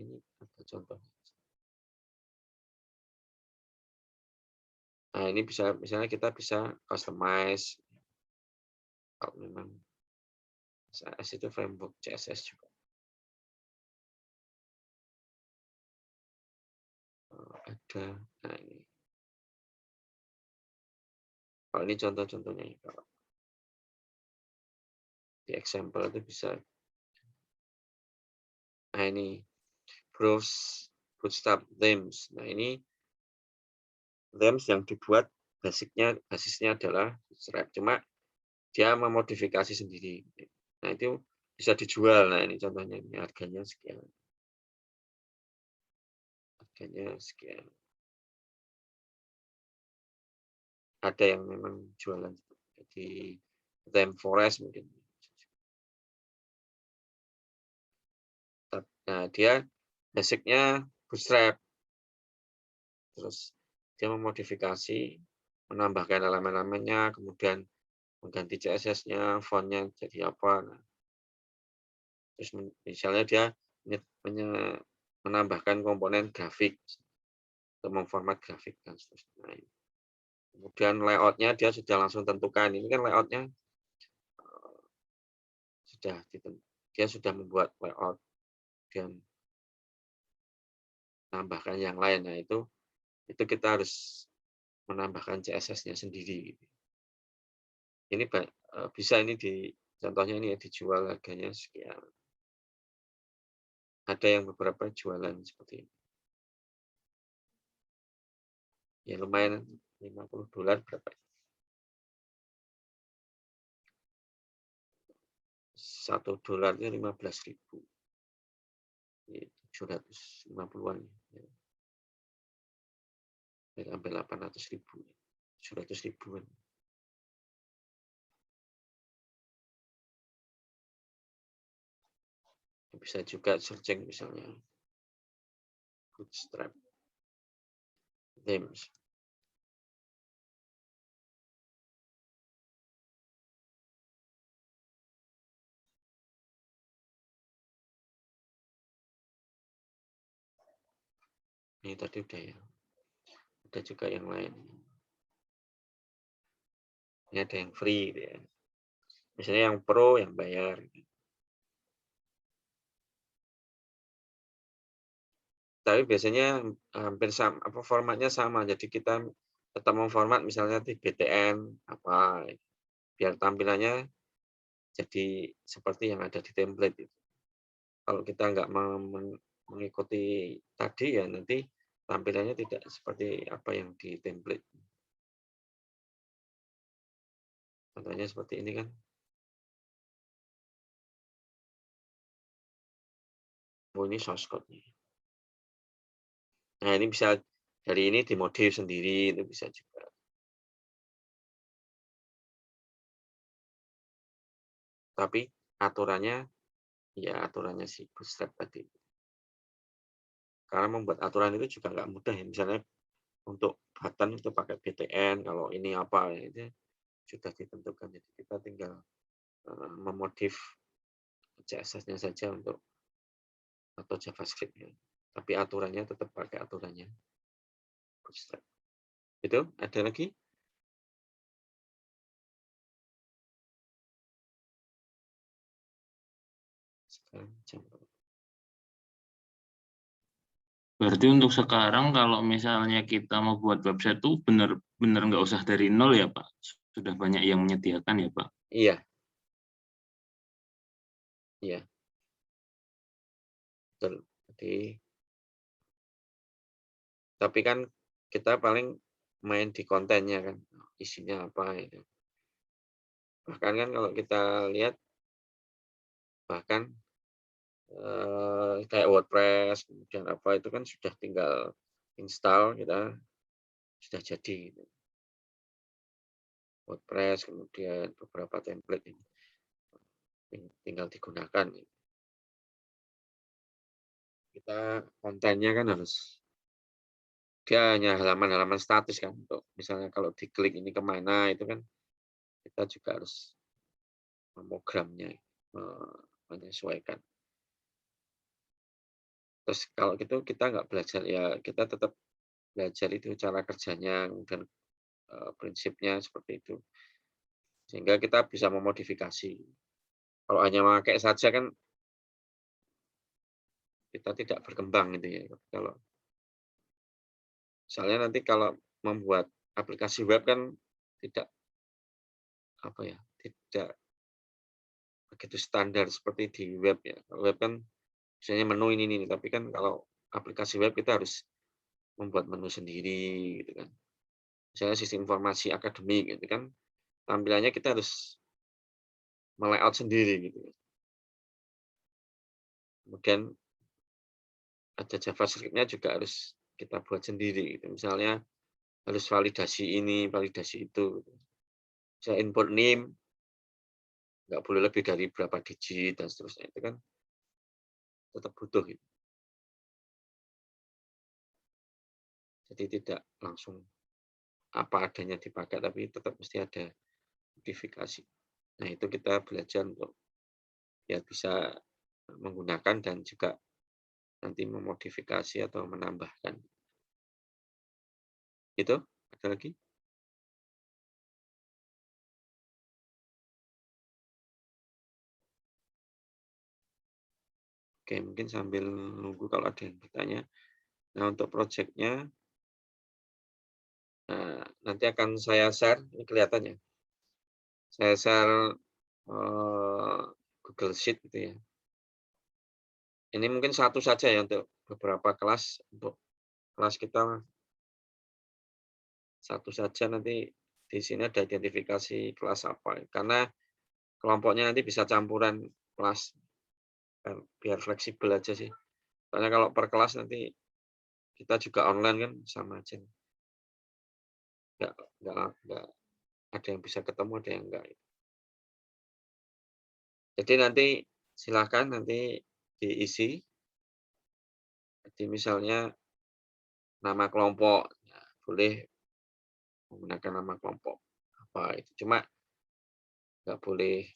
Ini ada contoh. Nah, ini bisa misalnya kita bisa customize kalau memang CSS itu framework CSS juga. Ada, nah ini. Kalau ini contoh-contohnya. Kalau di example itu bisa. Nah ini Bootstrap themes. Nah ini themes yang dibuat basisnya adalah Bootstrap. Cuma dia memodifikasi sendiri. Nah itu bisa dijual. Nah ini contohnya, ini harganya sekian. Harganya sekian. Ada yang memang jualan di theme forest mungkin. Nah dia basicnya Bootstrap. Terus dia memodifikasi, menambahkan elemen-elemennya, kemudian mengganti CSS-nya, font-nya jadi apa. Nah, terus misalnya dia menambahkan komponen grafik untuk memformat grafik dan seterusnya. Nah, kemudian layout-nya dia sudah langsung tentukan. Ini kan layout-nya dia sudah membuat layout dan menambahkan yang lain. Nah itu kita harus menambahkan CSS-nya sendiri. Ini bisa ini contohnya ini ya dijual harganya sekian. Ada yang beberapa jualan seperti ini. Ya lumayan, $50 berapa? $1 15.000. 750-an. Hampir 800.000. 700 ribuan. Bisa juga searching misalnya Bootstrap themes. Ini tadi udah ya. Ada juga yang lain. Ini ada yang free gitu ya. Misalnya yang pro, yang bayar. Tapi biasanya hampir sama, formatnya sama. Jadi kita tetap memformat misalnya di BTN apa, biar tampilannya jadi seperti yang ada di template itu. Kalau kita nggak mengikuti tadi ya nanti tampilannya tidak seperti apa yang di template. Contohnya seperti ini kan. Oh ini source code-nya. Nah ini bisa dari ini dimodif sendiri, itu bisa juga. Tapi aturannya, ya aturannya si Bootstrap tadi. Karena membuat aturan itu juga nggak mudah ya. Misalnya untuk button itu pakai BTN, kalau ini apa, itu sudah ditentukan. Jadi kita tinggal memodif CSS-nya saja untuk atau JavaScript-nya. Tapi aturannya tetap pakai aturannya Bootstrap. Itu ada lagi? Sekarang jam Berarti untuk sekarang kalau misalnya kita mau buat website tuh benar-benar nggak usah dari nol ya Pak? Sudah banyak yang menyediakan ya Pak? Iya. Iya. Betul. Jadi, tapi kan kita paling main di kontennya kan, isinya apa itu. Bahkan kan kalau kita lihat, bahkan kayak WordPress, kemudian apa itu kan sudah tinggal install, kita sudah jadi. Gitu. WordPress, kemudian beberapa template ini tinggal digunakan. Gitu. Kita kontennya kan harus dia hanya halaman-halaman statis kan untuk misalnya kalau diklik ini kemana itu kan kita juga harus memprogramnya, menyesuaikan. Terus kalau gitu kita nggak belajar ya kita tetap belajar itu cara kerjanya dan prinsipnya seperti itu sehingga kita bisa memodifikasi. Kalau hanya memakai saja kan kita tidak berkembang gitu ya. Kalau misalnya nanti kalau membuat aplikasi web kan tidak apa ya, tidak begitu standar seperti di web ya. Kalau web kan misalnya menu ini, tapi kan kalau aplikasi web kita harus membuat menu sendiri gitu kan. Misalnya sistem informasi akademik gitu kan, tampilannya kita harus me-layout sendiri gitu. Kemudian ada JavaScript-nya juga harus kita buat sendiri gitu. Misalnya harus validasi ini, validasi itu. Gitu. Bisa input name, nggak boleh lebih dari berapa digit dan seterusnya. Itu kan tetap butuh. Gitu. Jadi tidak langsung apa adanya dipakai, tapi tetap mesti ada modifikasi. Nah itu kita belajar untuk ya bisa menggunakan dan juga nanti memodifikasi atau menambahkan. Itu ada lagi? Oke, mungkin sambil nunggu kalau ada yang bertanya. Nah, untuk proyeknya, nah, nanti akan saya share, ini kelihatan ya. Saya share Google Sheet gitu ya. Ini mungkin satu saja ya untuk beberapa kelas. Untuk kelas kita satu saja, nanti di sini ada identifikasi kelas apa. Karena kelompoknya nanti bisa campuran kelas, biar fleksibel aja sih. Soalnya kalau per kelas nanti kita juga online kan sama aja. Nggak ada yang bisa ketemu, ada yang enggak. Jadi nanti silakan nanti diisi. Jadi misalnya nama kelompok, ya, boleh menggunakan nama kelompok apa itu. Cuma nggak boleh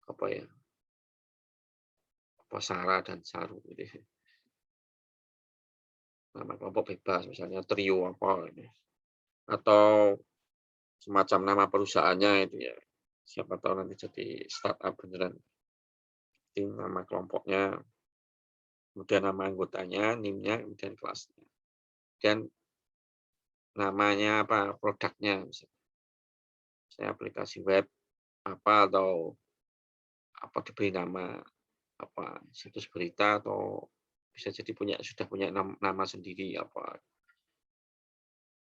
apa ya, apa Sarah dan Saru gitu. Nama kelompok bebas, misalnya trio apa ini. Atau semacam nama perusahaannya itu ya. Siapa tahu nanti jadi startup beneran. Jadi nama kelompoknya, kemudian nama anggotanya, NIM-nya, kemudian kelasnya. Dan namanya apa, produknya. Misalnya aplikasi web apa atau apa diberi nama apa situs berita atau bisa jadi sudah punya nama sendiri apa.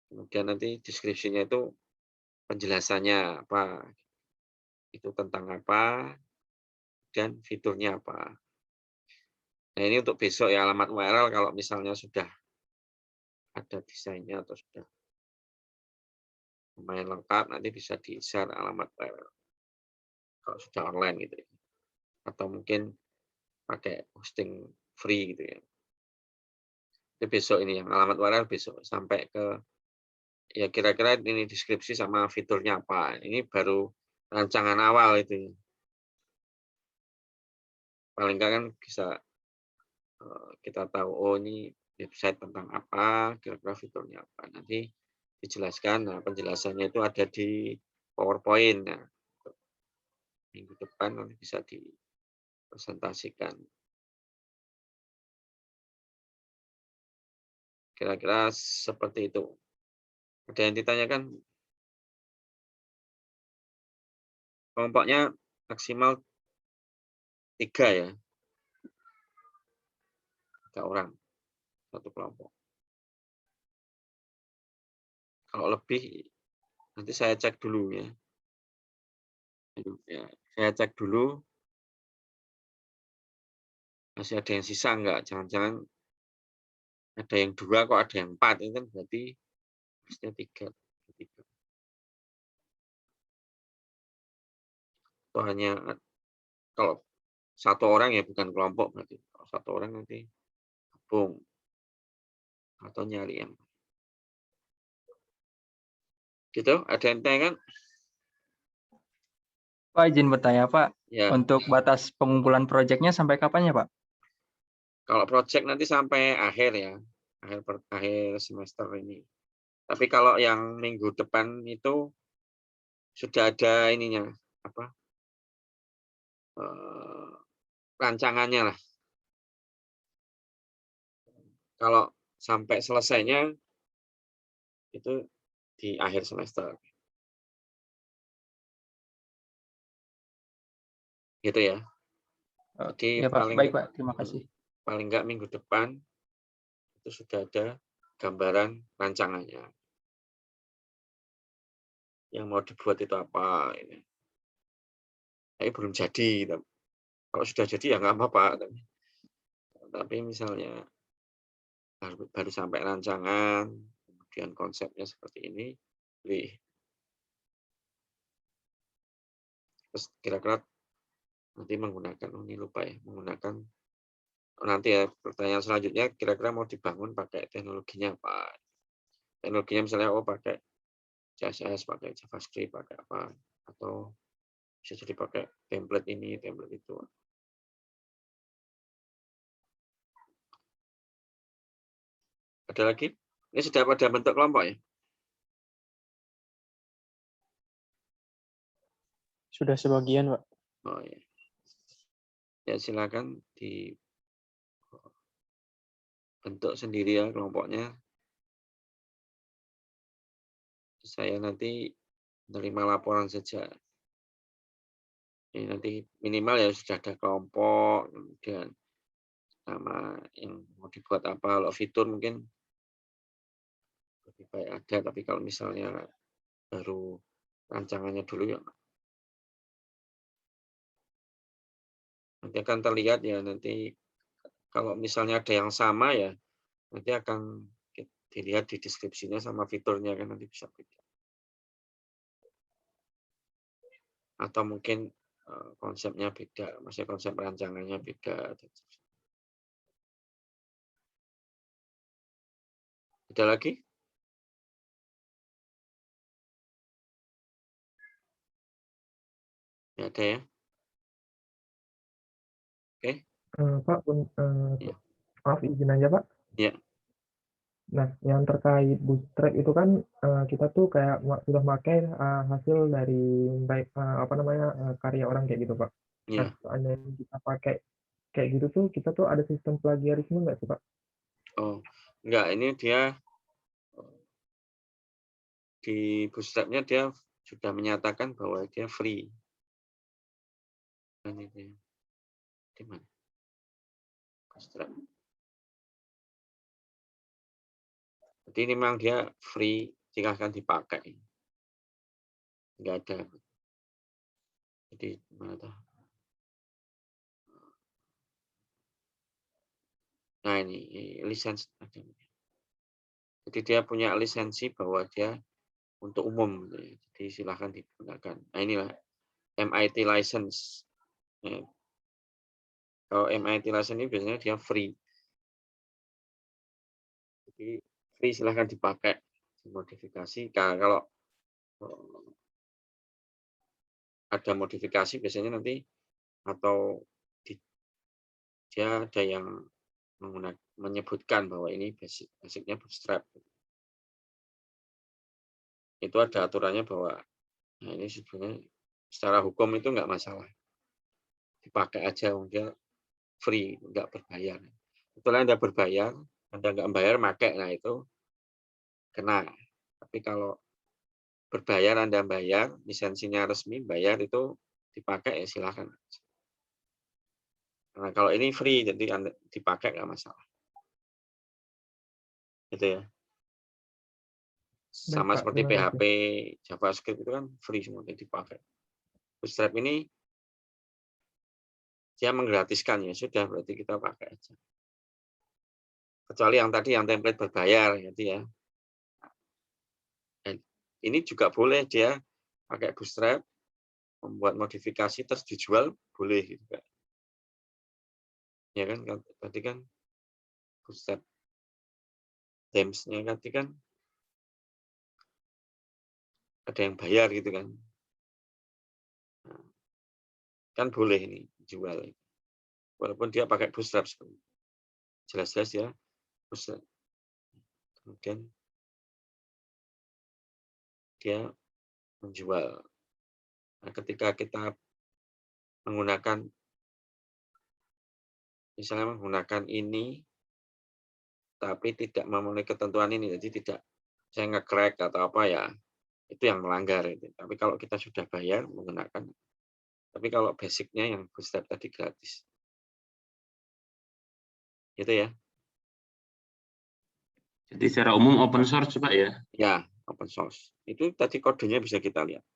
Kemudian nanti deskripsinya itu penjelasannya apa, itu tentang apa, dan fiturnya apa. Nah ini untuk besok ya, alamat URL kalau misalnya sudah ada desainnya atau sudah lumayan lengkap, nanti bisa di-share alamat URL kalau sudah online gitu ya. Atau mungkin pakai hosting free gitu ya. Itu besok ini yang alamat URL besok sampai ke ya kira-kira ini deskripsi sama fiturnya apa. Ini baru rancangan awal itu. Paling nggak kan bisa kita tahu, oh ini website tentang apa, kira-kira fiturnya apa. Nanti dijelaskan, nah penjelasannya itu ada di PowerPoint. Nah, minggu depan nanti bisa dipresentasikan. Kira-kira seperti itu. Ada yang ditanyakan? Kelompoknya maksimal 3 ya. 3 orang satu kelompok. Kalau lebih nanti saya cek dulu ya. Ya, saya cek dulu masih ada yang sisa enggak. Jangan-jangan ada yang 2 kok ada yang 4, itu kan berarti harusnya 3. Atau hanya kalau 1 orang ya bukan kelompok berarti. Kalau 1 orang nanti gabung atau nyari yang gitu. Ada yang tanya kan? Pak, izin bertanya, Pak. Ya. Untuk batas pengumpulan proyeknya sampai kapan ya, Pak? Kalau proyek nanti sampai akhir ya, akhir semester ini. Tapi kalau yang minggu depan itu sudah ada ininya apa? Rancangannya lah. Kalau sampai selesainya itu di akhir semester. Gitu ya. Jadi Ya Pak, baik Pak, terima kasih. paling nggak minggu depan itu sudah ada gambaran rancangannya. Yang mau dibuat itu apa ini. Tapi belum jadi. Kalau sudah jadi ya nggak apa-apa. Tapi misalnya baru sampai rancangan, kemudian konsepnya seperti ini, terus kira-kira nanti menggunakan, ini lupa ya, menggunakan, nanti ya pertanyaan selanjutnya kira-kira mau dibangun pakai teknologinya apa. Teknologinya misalnya pakai CSS, pakai JavaScript, pakai apa, atau bisa jadi pakai template ini, template itu. Ada lagi? Ini sudah pada bentuk kelompok ya? Sudah sebagian, Pak. Oh ya. Ya silakan dibentuk sendiri ya kelompoknya. Saya nanti menerima laporan saja. Ini nanti minimal ya sudah ada kelompok, kemudian sama yang mau dibuat apa, kalau fitur mungkin lebih baik ada, tapi kalau misalnya baru rancangannya dulu ya nanti akan terlihat ya, nanti kalau misalnya ada yang sama ya nanti akan dilihat di deskripsinya sama fiturnya kan nanti bisa beda. Atau mungkin konsepnya beda, maksudnya konsep rancangannya beda. Ada lagi? Ya, ada ya? Oke. Pak, Ya. maaf izin aja Pak. Ya. Nah, yang terkait bootstrap itu kan kita tuh kayak sudah pakai hasil dari baik karya orang kayak gitu Pak. Nah, Ya. seandainya kita pakai kayak gitu tuh, kita tuh ada sistem plagiarisme nggak sih Pak? Oh, enggak, ini dia di bootstrap-nya dia sudah menyatakan bahwa dia free. Dan itu di mana? Bootstrap. Jadi ini memang dia free, silahkan dipakai. Enggak ada. Jadi mana tuh? Nah ini lisensi. Jadi dia punya lisensi bahwa dia untuk umum. Jadi silahkan digunakan. Nah inilah MIT license. Nah, kalau MIT license ini biasanya dia free. Jadi free silahkan dipakai, dimodifikasi. Kalau ada modifikasi biasanya nanti atau dia ada yang menyebutkan bahwa ini basicnya bootstrap. Itu ada aturannya bahwa nah ini sebenarnya secara hukum itu nggak masalah. Dipakai aja, dia free, nggak berbayar. Setelah Anda berbayar, Anda nggak bayar, pakai, nah itu kena. Tapi kalau berbayar, Anda bayar, lisensinya resmi, bayar, itu dipakai, ya silahkan. Nah, kalau ini free, jadi Anda dipakai nggak masalah. Gitu ya. Sama Baik, Pak, seperti terima PHP, kasih. JavaScript itu kan free semua, jadi dipakai. Bootstrap ini dia menggratiskan, ya sudah, berarti kita pakai aja. Kecuali yang tadi yang template berbayar, gitu ya. Dan ini juga boleh dia pakai Bootstrap, membuat modifikasi terus dijual, boleh gitu kan. Ya kan, tadi kan Bootstrap themes-nya tadi kan ada yang bayar gitu kan. Nah, kan boleh ini jual. Walaupun dia pakai Bootstrap jelas-jelas ya Bootstrap. Kemudian dia menjual. Nah, ketika kita menggunakan misalnya menggunakan ini tapi tidak memenuhi ketentuan ini, jadi tidak saya nge-crack atau apa ya, itu yang melanggar itu. Tapi kalau kita sudah bayar menggunakan Tapi kalau basicnya yang Bootstrap tadi gratis. Gitu ya. Jadi secara umum open source Pak ya? Ya, open source. Itu tadi kodenya bisa kita lihat.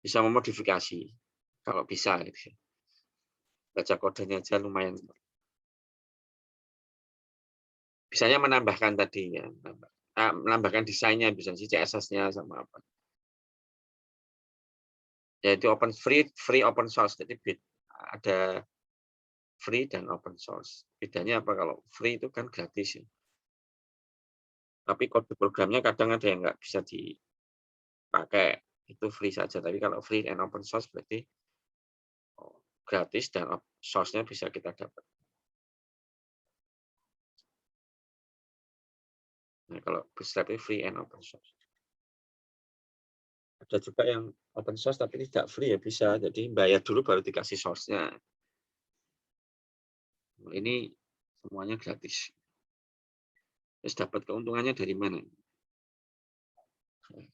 Bisa memodifikasi kalau bisa gitu ya. Baca kodenya aja lumayan. Bisanya menambahkan tadi ya, menambahkan desainnya bisa sih CSS-nya sama apa. Yaitu free open source. Jadi ada free dan open source. Bedanya apa kalau free itu kan gratis ya. Tapi kode programnya kadang ada yang nggak bisa dipakai, itu free saja. Tapi kalau free and open source berarti gratis dan source-nya bisa kita dapat. Nah, kalau Bootstrap itu free and open source. Ada juga yang open source tapi tidak free ya bisa. Jadi bayar dulu baru dikasih source-nya. Ini semuanya gratis. Terus dapat keuntungannya dari mana?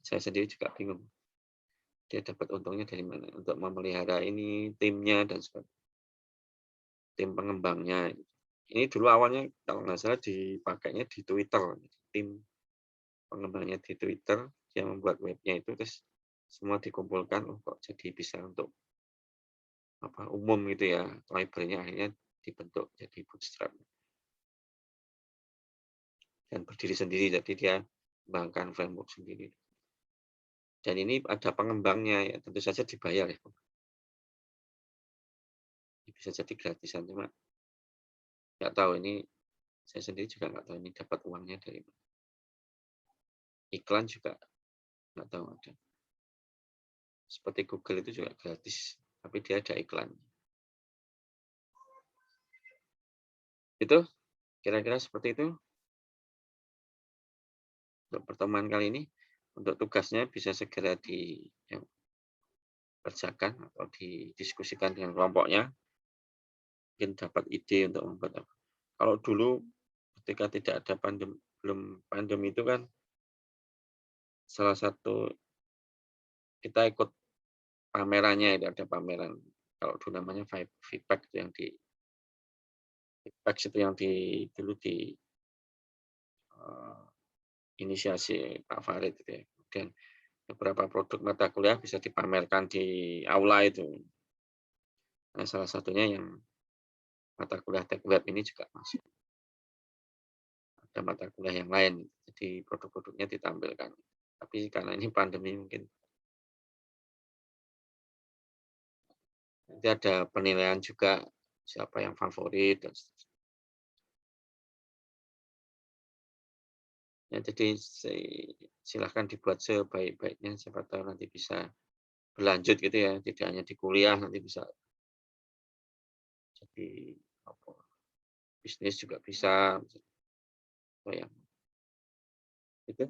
Saya sendiri juga bingung. Dia dapat untungnya dari mana? Untuk memelihara ini, timnya, dan sebagainya. Tim pengembangnya. Ini dulu awalnya kalau nggak salah dipakainya di Twitter. Tim pengembangnya di Twitter, dia membuat webnya itu, terus semua dikumpulkan, kok jadi bisa untuk umum gitu ya. Library-nya akhirnya dibentuk jadi Bootstrap. Dan berdiri sendiri, jadi dia mengembangkan framework sendiri. Dan ini ada pengembangnya, ya tentu saja dibayar ya. Bisa jadi gratisan, cuma nggak tahu ini, saya sendiri juga nggak tahu ini dapat uangnya dari mana. Iklan juga nggak tahu ada. Seperti Google itu juga gratis, tapi dia ada iklan. Itu kira-kira seperti itu. Untuk pertemuan kali ini, untuk tugasnya bisa segera dikerjakan atau didiskusikan dengan kelompoknya. Mungkin dapat ide untuk membuat apa. Kalau dulu ketika tidak ada belum pandemi itu kan salah satu kita ikut pamerannya, ada pameran kalau dulu namanya feedback itu yang dulu di inisiasi Pak Farid itu ya. Kemudian beberapa produk mata kuliah bisa dipamerkan di aula itu. Nah, salah satunya yang mata kuliah Tech Web ini juga masuk. Ada mata kuliah yang lain, jadi produk-produknya ditampilkan. Tapi karena ini pandemi mungkin nanti ada penilaian juga siapa yang favorit dan seterusnya. Ya, jadi silahkan dibuat sebaik-baiknya, siapa tahu nanti bisa berlanjut gitu ya, tidak hanya di kuliah, nanti bisa jadi bisnis juga bisa. Oh ya, itu.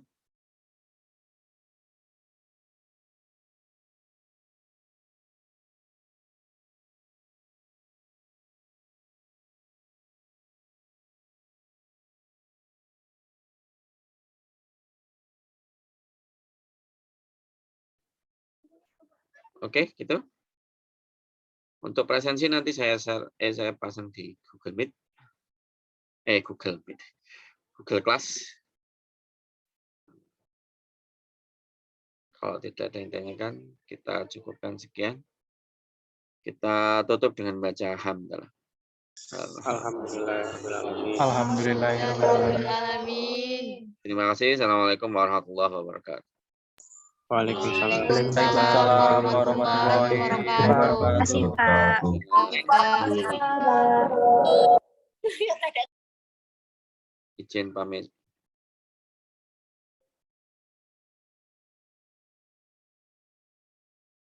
Oke, gitu. Untuk presensi nanti saya pasang di Google Meet. Google Class. Kalau tidak ada yang tanyakan, kita cukupkan sekian. Kita tutup dengan baca hamdalah. Alhamdulillahirrahmanirrahim. Terima kasih. Assalamualaikum warahmatullahi wabarakatuh. Waalaikumsalam. Waalaikumsalam warahmatullahi Terima kasih, Pak. Izin pamit